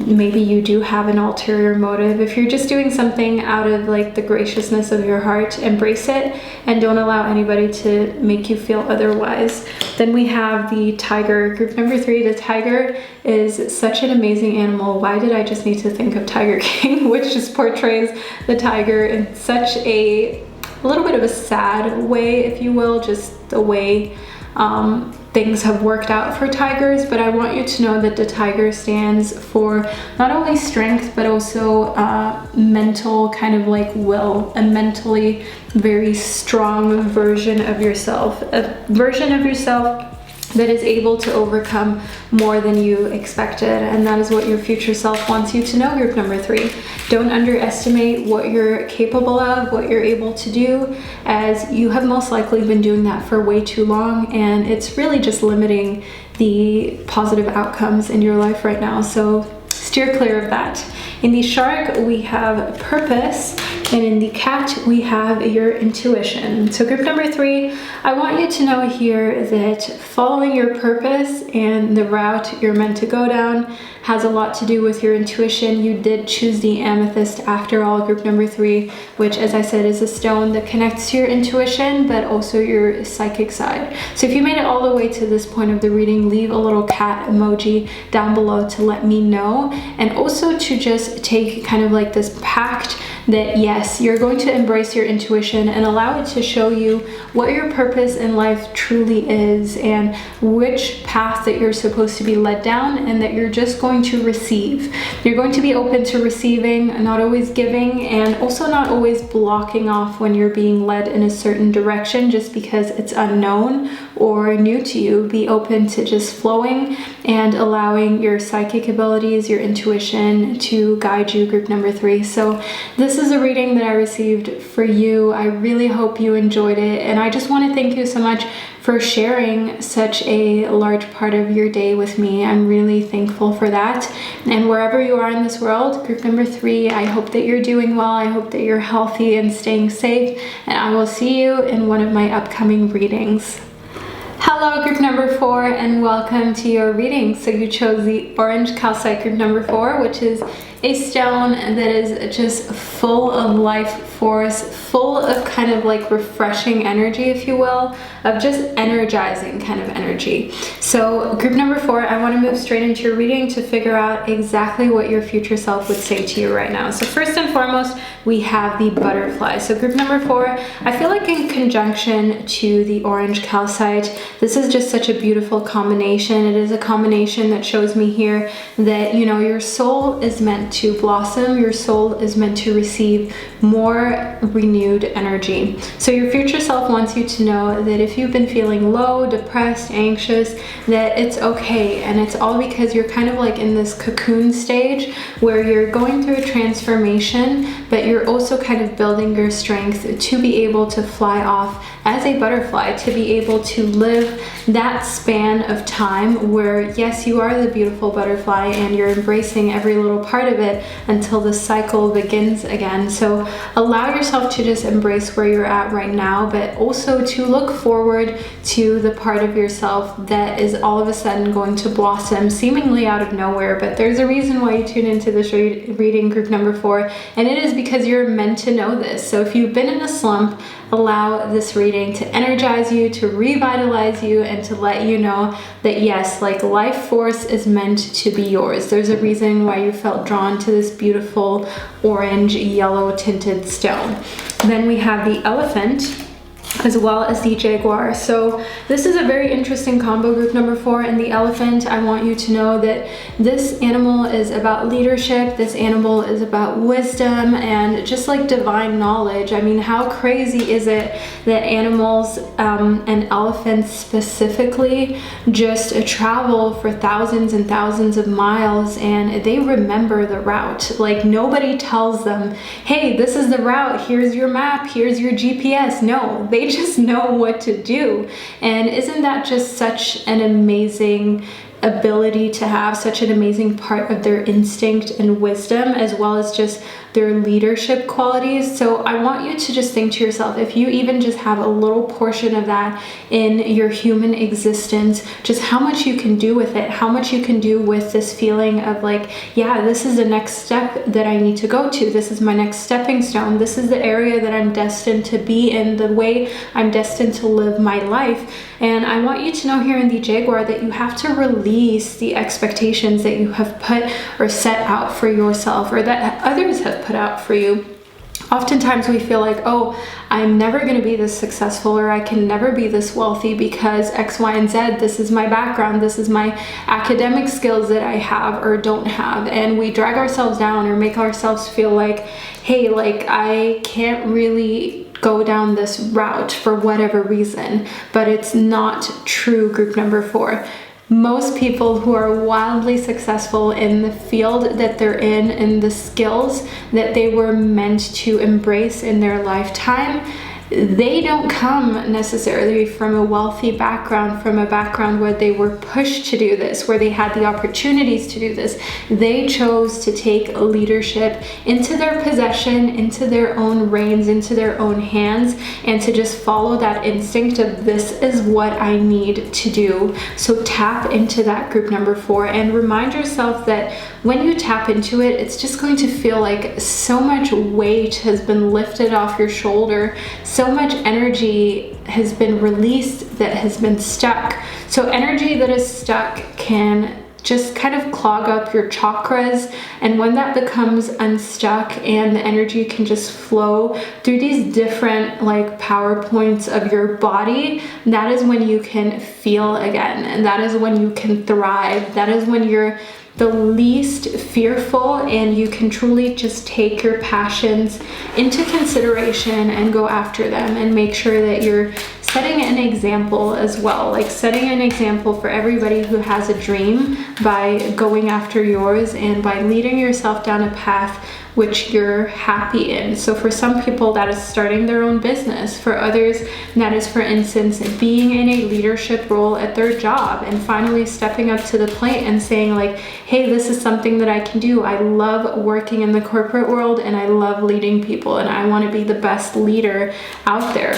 maybe you do have an ulterior motive. If you're just doing something out of like the graciousness of your heart, embrace it and don't allow anybody to make you feel otherwise. Then we have the tiger, group number 3. The tiger is such an amazing animal. Why did I just need to think of Tiger King, which just portrays the tiger in such a little bit of a sad way, if you will, just the way things have worked out for tigers. But I want you to know that the tiger stands for not only strength, but also mental kind of like will, a mentally very strong version of yourself, a version of yourself that is able to overcome more than you expected. And that is what your future self wants you to know, group number 3. Don't underestimate what you're capable of, what you're able to do, as you have most likely been doing that for way too long, and it's really just limiting the positive outcomes in your life right now. So steer clear of that. In the shark, we have purpose, and in the cat, we have your intuition. So group number 3, I want you to know here that following your purpose and the route you're meant to go down has a lot to do with your intuition. You did choose the amethyst after all, group number 3, which, as I said, is a stone that connects to your intuition, but also your psychic side. So if you made it all the way to this point of the reading, leave a little cat emoji down below to let me know, and also to just take kind of like this pact that yes, you're going to embrace your intuition and allow it to show you what your purpose in life truly is, and which path that you're supposed to be led down, and that you're just going to receive. You're going to be open to receiving, not always giving, and also not always blocking off when you're being led in a certain direction just because it's unknown or new to you. Be open to just flowing and allowing your psychic abilities, your intuition to guide you, group number 3. So this is a reading that I received for you. I really hope you enjoyed it, and I just want to thank you so much for sharing such a large part of your day with me. I'm really thankful for that. And wherever you are in this world, group number 3, I hope that you're doing well. I hope that you're healthy and staying safe, and I will see you in one of my upcoming readings. Hello, group number 4, and welcome to your reading. So you chose the orange calcite, group number 4, which is a stone that is just full of life force, full of kind of like refreshing energy, if you will, of just energizing kind of energy. So group number 4, I want to move straight into your reading to figure out exactly what your future self would say to you right now. So first and foremost, we have the butterfly. So group number 4, I feel like in conjunction to the orange calcite, this is just such a beautiful combination. It is a combination that shows me here that, you know, your soul is meant to blossom. Your soul is meant to receive more renewed energy. So your future self wants you to know that if you've been feeling low, depressed, anxious, that it's okay. And it's all because you're kind of like in this cocoon stage where you're going through a transformation, but you're also kind of building your strength to be able to fly off as a butterfly, to be able to live that span of time where, yes, you are the beautiful butterfly and you're embracing every little part of it until the cycle begins again. So allow yourself to just embrace where you're at right now, but also to look forward to the part of yourself that is all of a sudden going to blossom seemingly out of nowhere. But there's a reason why you tune into this reading, group number 4, and it is because you're meant to know this. So if you've been in a slump, allow this reading to energize you, to revitalize with you and to let you know that yes, like life force is meant to be yours. There's a reason why you felt drawn to this beautiful orange yellow tinted stone. Then we have the elephant as well as the jaguar. So this is a very interesting combo, group number 4. And the elephant, I want you to know that this animal is about leadership. This animal is about wisdom and just like divine knowledge. I mean, how crazy is it that animals and elephants specifically just travel for thousands and thousands of miles and they remember the route. Like nobody tells them, hey, this is the route, here's your map, here's your GPS. No, they just know what to do. And isn't that just such an amazing ability to have, such an amazing part of their instinct and wisdom, as well as just their leadership qualities? So I want you to just think to yourself, if you even just have a little portion of that in your human existence, just how much you can do with it, how much you can do with this feeling of like, yeah, this is the next step that I need to go to. This is my next stepping stone. This is the area that I'm destined to be in, the way I'm destined to live my life. And I want you to know here in the Jaguar that you have to release the expectations that you have put or set out for yourself, or that others have put out for you. Oftentimes we feel like, oh, I'm never going to be this successful, or I can never be this wealthy because X, Y, and Z. This is my background. This is my academic skills that I have or don't have. And we drag ourselves down or make ourselves feel like, hey, like I can't really go down this route for whatever reason. But it's not true, group number 4. Most people who are wildly successful in the field that they're in and the skills that they were meant to embrace in their lifetime, they don't come necessarily from a wealthy background, from a background where they were pushed to do this, where they had the opportunities to do this. They chose to take leadership into their possession, into their own reins, into their own hands, and to just follow that instinct of this is what I need to do. So tap into that, group number 4, and remind yourself that when you tap into it, it's just going to feel like so much weight has been lifted off your shoulder. So much energy has been released that has been stuck. So energy that is stuck can just kind of clog up your chakras, and when that becomes unstuck and the energy can just flow through these different like power points of your body, that is when you can feel again, and that is when you can thrive. That is when you're the least fearful and you can truly just take your passions into consideration and go after them, and make sure that you're setting an example as well, like setting an example for everybody who has a dream by going after yours and by leading yourself down a path which you're happy in. So for some people that is starting their own business. For others that is, for instance, being in a leadership role at their job and finally stepping up to the plate and saying like, hey, this is something that I can do. I love working in the corporate world and I love leading people and I want to be the best leader out there.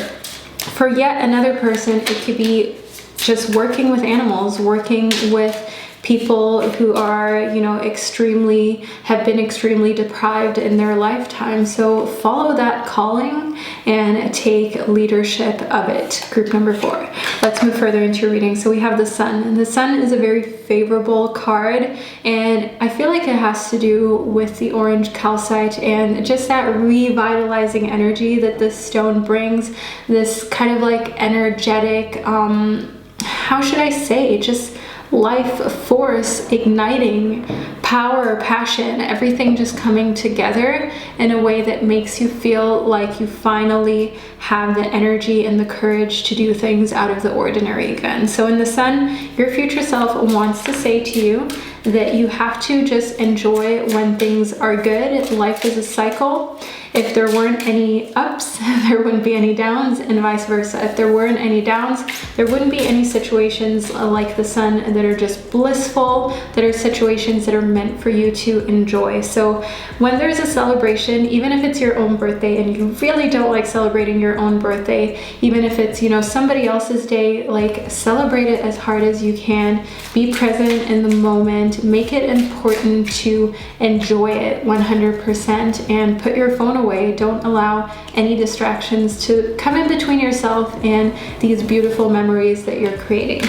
For yet another person, it could be just working with animals, working with people who are, you know, have been extremely deprived in their lifetime. So follow that calling and take leadership of it. Group number 4. Let's move further into your reading. So we have the Sun, and the Sun is a very favorable card, and I feel like it has to do with the orange calcite and just that revitalizing energy that this stone brings. This kind of like energetic, how should I say, just life force, igniting power, passion, everything just coming together in a way that makes you feel like you finally have the energy and the courage to do things out of the ordinary again. So in the Sun, your future self wants to say to you that you have to just enjoy when things are good. Life is a cycle. If there weren't any ups, there wouldn't be any downs, and vice versa. If there weren't any downs, there wouldn't be any situations like the Sun that are just blissful, that are situations that are meant for you to enjoy. So when there's a celebration, even if it's your own birthday and you really don't like celebrating your own birthday, even if it's, you know, somebody else's day, like celebrate it as hard as you can. Be present in the moment. Make it important to enjoy it 100% and put your phone away. Don't allow any distractions to come in between yourself and these beautiful memories that you're creating.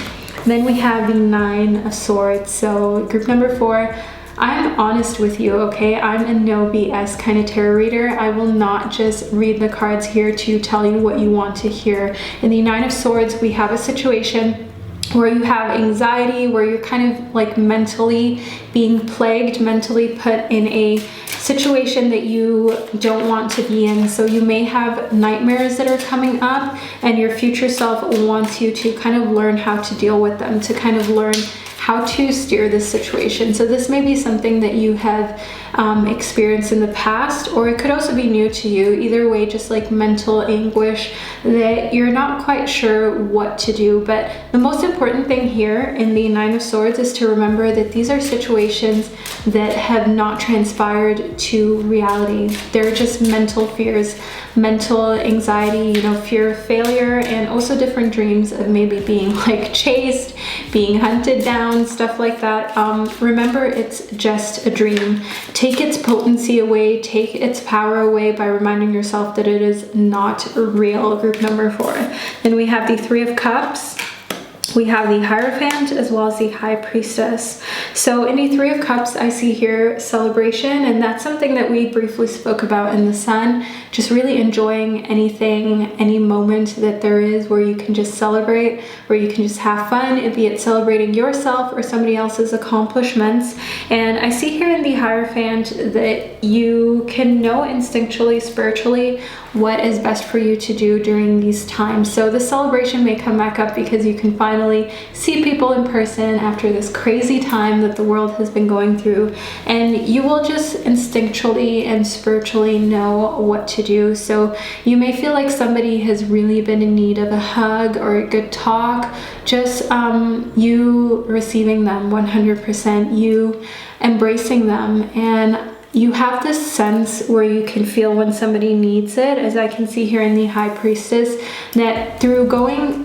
Then we have the 9 of Swords. So group number 4, I'm honest with you, okay? I'm a no BS kind of tarot reader. I will not just read the cards here to tell you what you want to hear. In the 9 of Swords, we have a situation where you have anxiety, where you're kind of like mentally being plagued, mentally put in a situation that you don't want to be in. So you may have nightmares that are coming up, and your future self wants you to kind of learn how to deal with them, to kind of learn how to steer this situation. So this may be something that you have experienced in the past, or it could also be new to you. Either way, just like mental anguish that you're not quite sure what to do. But the most important thing here in the 9 of Swords is to remember that these are situations that have not transpired to reality. They're just mental fears, mental anxiety, you know, fear of failure, and also different dreams of maybe being like chased, being hunted down, stuff like that. Remember, it's just a dream. Take its potency away, take its power away by reminding yourself that it is not real. Group number 4. Then we have the 3 of Cups. We have the Hierophant as well as the High Priestess. So in the 3 of Cups, I see here celebration, and that's something that we briefly spoke about in the Sun. Just really enjoying anything, any moment that there is where you can just celebrate, where you can just have fun, be it celebrating yourself or somebody else's accomplishments. And I see here in the Hierophant that you can know instinctually, spiritually, what is best for you to do during these times. So the celebration may come back up because you can finally see people in person after this crazy time that the world has been going through, and you will just instinctually and spiritually know what to do. So you may feel like somebody has really been in need of a hug or a good talk. Just you receiving them 100%, you embracing them, and you have this sense where you can feel when somebody needs it, as I can see here in the High Priestess, that through going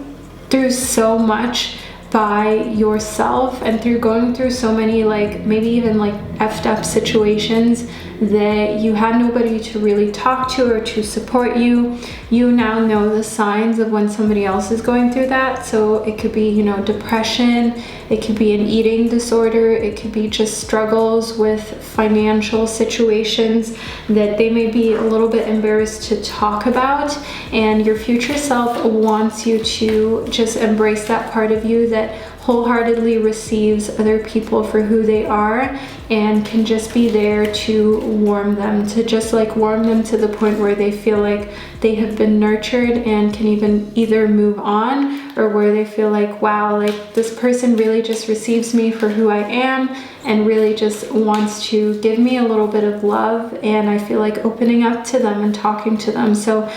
through so much by yourself and through going through so many, like maybe even like effed up situations that you had nobody to really talk to or to support you, you now know the signs of when somebody else is going through that. So it could be, you know, depression, it could be an eating disorder, it could be just struggles with financial situations that they may be a little bit embarrassed to talk about, and your future self wants you to just embrace that part of you that wholeheartedly receives other people for who they are and can just be there to warm them, to just like warm them to the point where they feel like they have been nurtured and can even either move on, or where they feel like, wow, like this person really just receives me for who I am and really just wants to give me a little bit of love, and I feel like opening up to them and talking to them. So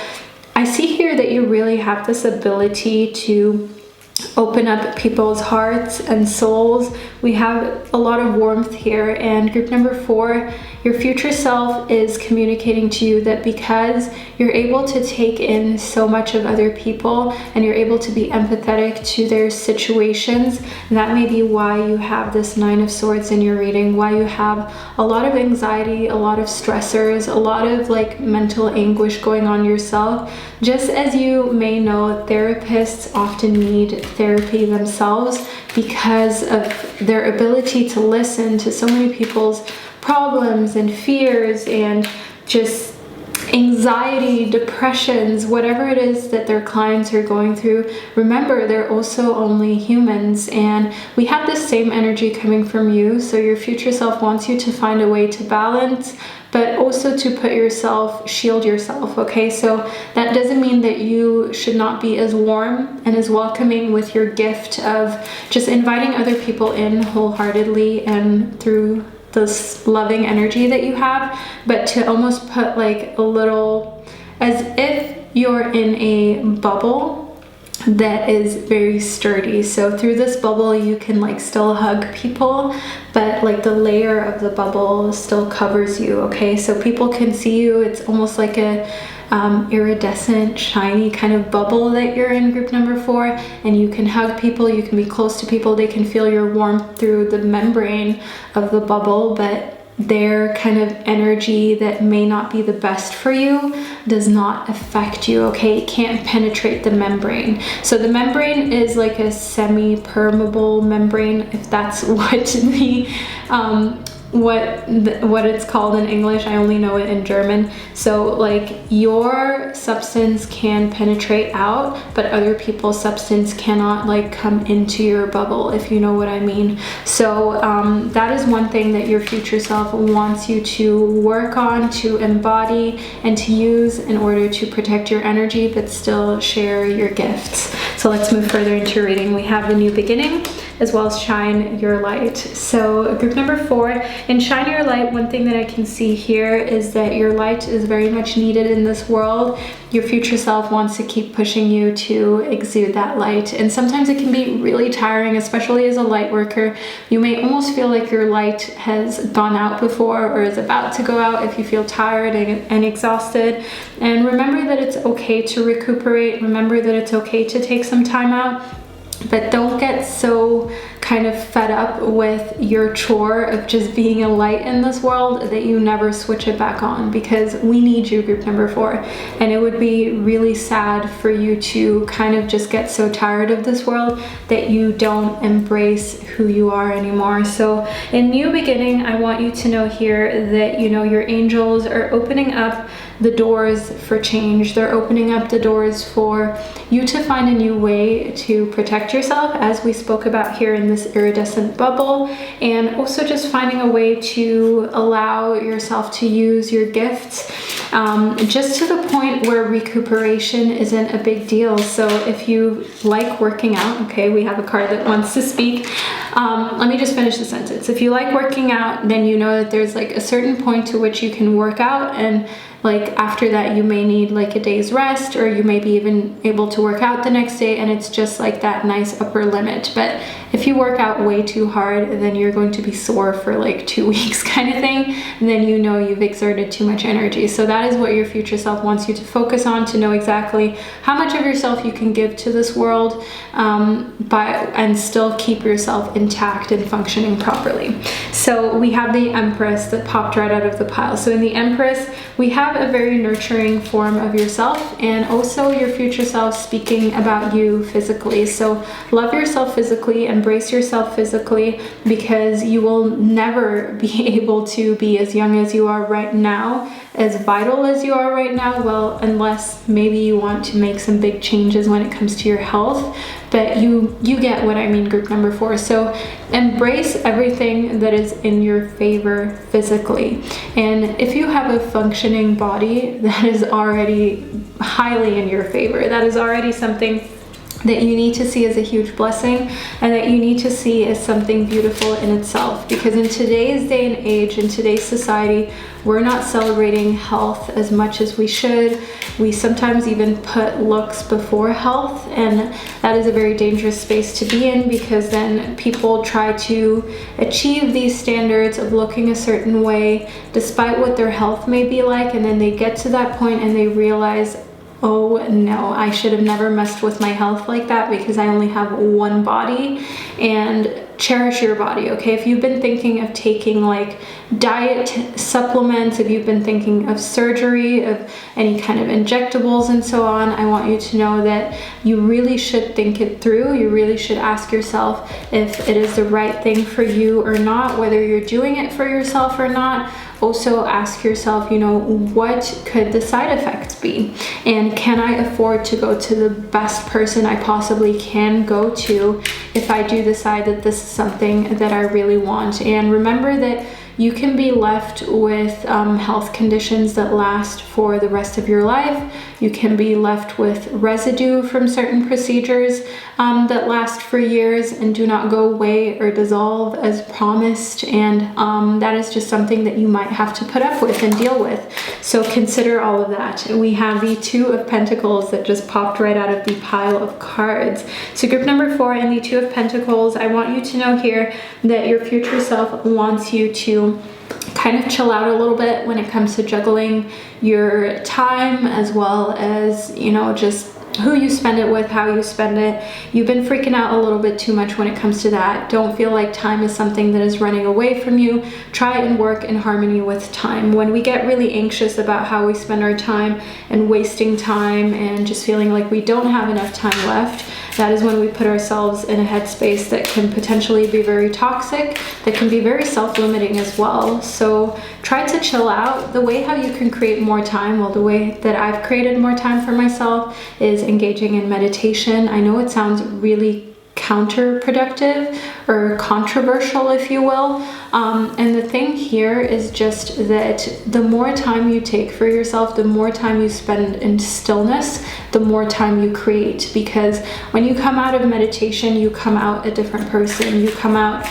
I see here that you really have this ability to open up people's hearts and souls. We have a lot of warmth here. And group number 4, your future self is communicating to you that because you're able to take in so much of other people and you're able to be empathetic to their situations, that may be why you have this 9 of Swords in your reading, why you have a lot of anxiety, a lot of stressors, a lot of like mental anguish going on yourself. Just as you may know, therapists often need therapy themselves because of their ability to listen to so many people's problems and fears and just anxiety, depressions, whatever it is that their clients are going through. Remember, they're also only humans, and we have the same energy coming from you. So your future self wants you to find a way to balance, but also to put yourself, shield yourself, okay? So that doesn't mean that you should not be as warm and as welcoming with your gift of just inviting other people in wholeheartedly and through this loving energy that you have, but to almost put like a little, as if you're in a bubble that is very sturdy. So through this bubble you can like still hug people, but like the layer of the bubble still covers you, okay? So people can see you. It's almost like a iridescent, shiny kind of bubble that you're in, group number 4, and you can hug people, you can be close to people, they can feel your warmth through the membrane of the bubble, but their kind of energy that may not be the best for you does not affect you, okay? It can't penetrate the membrane. So the membrane is like a semi-permeable membrane, if that's what the what it's called in English. I only know it in German. So like your substance can penetrate out, but other people's substance cannot like come into your bubble, if you know what I mean. So that is one thing that your future self wants you to work on, to embody, and to use in order to protect your energy, but still share your gifts. So let's move further into reading. We have the new beginning, as well as shine your light. So group number 4, in shine your light, one thing that I can see here is that your light is very much needed in this world. Your future self wants to keep pushing you to exude that light. And sometimes it can be really tiring, especially as a light worker. You may almost feel like your light has gone out before or is about to go out if you feel tired and exhausted. And remember that it's okay to recuperate. Remember that it's okay to take some time out. But don't get so kind of fed up with your chore of just being a light in this world that you never switch it back on, because we need you, group number 4. And it would be really sad for you to kind of just get so tired of this world that you don't embrace who you are anymore. So in new beginning, I want you to know here that, you know, your angels are opening up the doors for change. They're opening up the doors for you to find a new way to protect yourself, as we spoke about here in this iridescent bubble, and also just finding a way to allow yourself to use your gifts, just to the point where recuperation isn't a big deal. So if you like working out, okay, we have a card that wants to speak. Let me just finish the sentence. If you like working out, then you know that there's like a certain point to which you can work out, and like after that you may need like a day's rest, or you may be even able to work out the next day, and it's just like that nice upper limit. But if you work out way too hard, then you're going to be sore for like 2 weeks kind of thing, and then you know you've exerted too much energy. So that is what your future self wants you to focus on, to know exactly how much of yourself you can give to this world, and still keep yourself intact and functioning properly. So we have the Empress that popped right out of the pile. So in the Empress, we have a very nurturing form of yourself, and also your future self speaking about you physically. So love yourself physically, embrace yourself physically, because you will never be able to be as young as you are right now, as vital as you are right now, well, unless maybe you want to make some big changes when it comes to your health. But you get what I mean, group number 4. So embrace everything that is in your favor physically. And if you have a functioning body, that is already highly in your favor. That is already something that you need to see as a huge blessing, and that you need to see as something beautiful in itself. Because in today's day and age, in today's society, we're not celebrating health as much as we should. We sometimes even put looks before health, and that is a very dangerous space to be in, because then people try to achieve these standards of looking a certain way despite what their health may be like, and then they get to that point and they realize, oh no, I should have never messed with my health like that, because I only have one body. And cherish your body, okay? If you've been thinking of taking like diet supplements, if you've been thinking of surgery, of any kind of injectables and so on, I want you to know that you really should think it through. You really should ask yourself if it is the right thing for you or not, whether you're doing it for yourself or not. Also ask yourself, you know, what could the side effects be? And can I afford to go to the best person I possibly can go to if I do decide that this is something that I really want? And remember that you can be left with health conditions that last for the rest of your life. You can be left with residue from certain procedures that last for years and do not go away or dissolve as promised, and that is just something that you might have to put up with and deal with. So consider all of that. We have the Two of Pentacles that just popped right out of the pile of cards. So group number 4 and the Two of Pentacles, I want you to know here that your future self wants you to kind of chill out a little bit when it comes to juggling your time, as well as, you know, just who you spend it with, how you spend it. You've been freaking out a little bit too much when it comes to that. Don't feel like time is something that is running away from you. Try and work in harmony with time. When we get really anxious about how we spend our time and wasting time and just feeling like we don't have enough time left, that is when we put ourselves in a headspace that can potentially be very toxic, that can be very self-limiting as well. So try to chill out. The way how you can create more time, well, the way that I've created more time for myself is engaging in meditation. I know it sounds really counterproductive or controversial, if you will. And the thing here is just that the more time you take for yourself, the more time you spend in stillness, the more time you create. Because when you come out of meditation, you come out a different person. You come out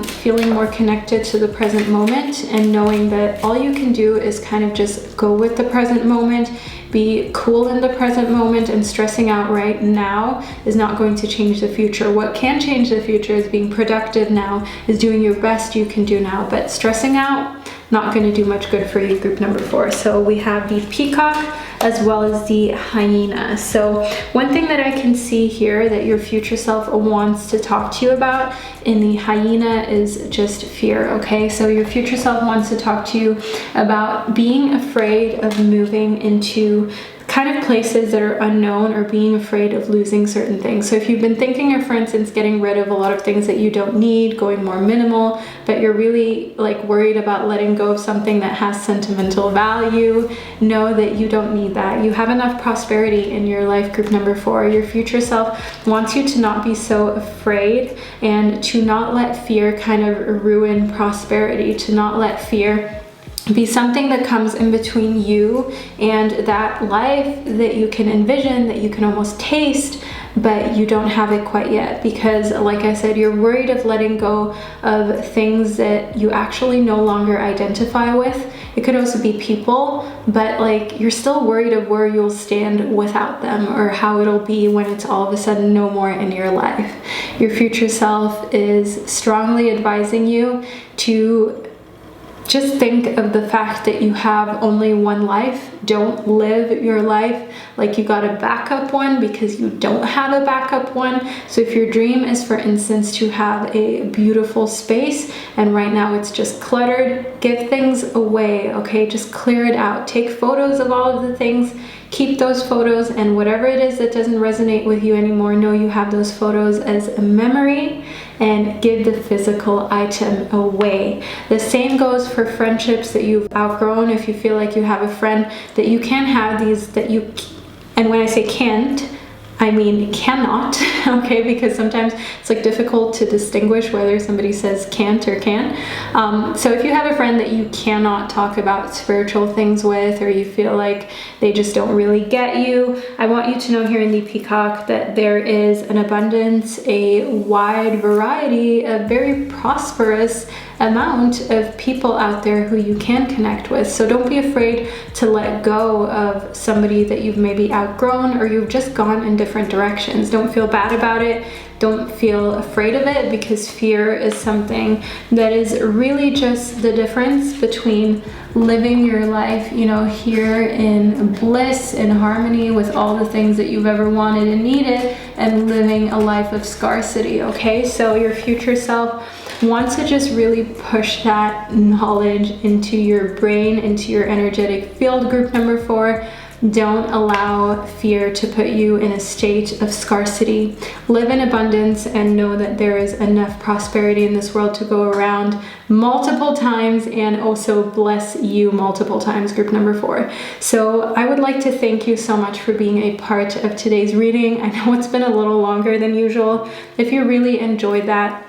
feeling more connected to the present moment and knowing that all you can do is kind of just go with the present moment, be cool in the present moment, and stressing out right now is not going to change the future. What can change the future is being productive now, is doing your best you can do now, but stressing out, not going to do much good for you, group number 4. So we have the peacock as well as the hyena. So one thing that I can see here that your future self wants to talk to you about in the hyena is just fear, okay? So your future self wants to talk to you about being afraid of moving into kind of places that are unknown, or being afraid of losing certain things. So if you've been thinking of, for instance, getting rid of a lot of things that you don't need, going more minimal, but you're really like worried about letting go of something that has sentimental value, know that you don't need that. You have enough prosperity in your life, group number 4. Your future self wants you to not be so afraid and to not let fear kind of ruin prosperity, to not let fear be something that comes in between you and that life that you can envision, that you can almost taste, but you don't have it quite yet. Because like I said, you're worried of letting go of things that you actually no longer identify with. It could also be people, but like you're still worried of where you'll stand without them, or how it'll be when it's all of a sudden no more in your life. Your future self is strongly advising you to just think of the fact that you have only one life. Don't live your life like you got a backup one, because you don't have a backup one. So if your dream is, for instance, to have a beautiful space and right now it's just cluttered, give things away, okay? Just clear it out. Take photos of all of the things. Keep those photos, and whatever it is that doesn't resonate with you anymore, know you have those photos as a memory, and give the physical item away. The same goes for friendships that you've outgrown. If you feel like you have a friend that you can have these, that you, and when I say can't, I mean cannot, okay? Because sometimes it's like difficult to distinguish whether somebody says can't or can. So if you have a friend that you cannot talk about spiritual things with, or you feel like they just don't really get you, I want you to know here in the peacock that there is an abundance, a wide variety, a very prosperous amount of people out there who you can connect with. So don't be afraid to let go of somebody that you've maybe outgrown, or you've just gone in different directions. Don't feel bad about it. Don't feel afraid of it, because fear is something that is really just the difference between living your life, you know, here in bliss and harmony with all the things that you've ever wanted and needed, and living a life of scarcity, okay? So your future self wants to just really push that knowledge into your brain, into your energetic field, group number 4. Don't allow fear to put you in a state of scarcity. Live in abundance and know that there is enough prosperity in this world to go around multiple times, and also bless you multiple times, group number 4. So I would like to thank you so much for being a part of today's reading. I know it's been a little longer than usual. If you really enjoyed that,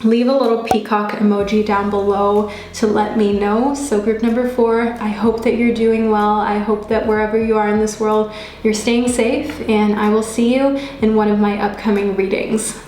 leave a little peacock emoji down below to let me know. So group number 4, I hope that you're doing well. I hope that wherever you are in this world, you're staying safe, and I will see you in one of my upcoming readings.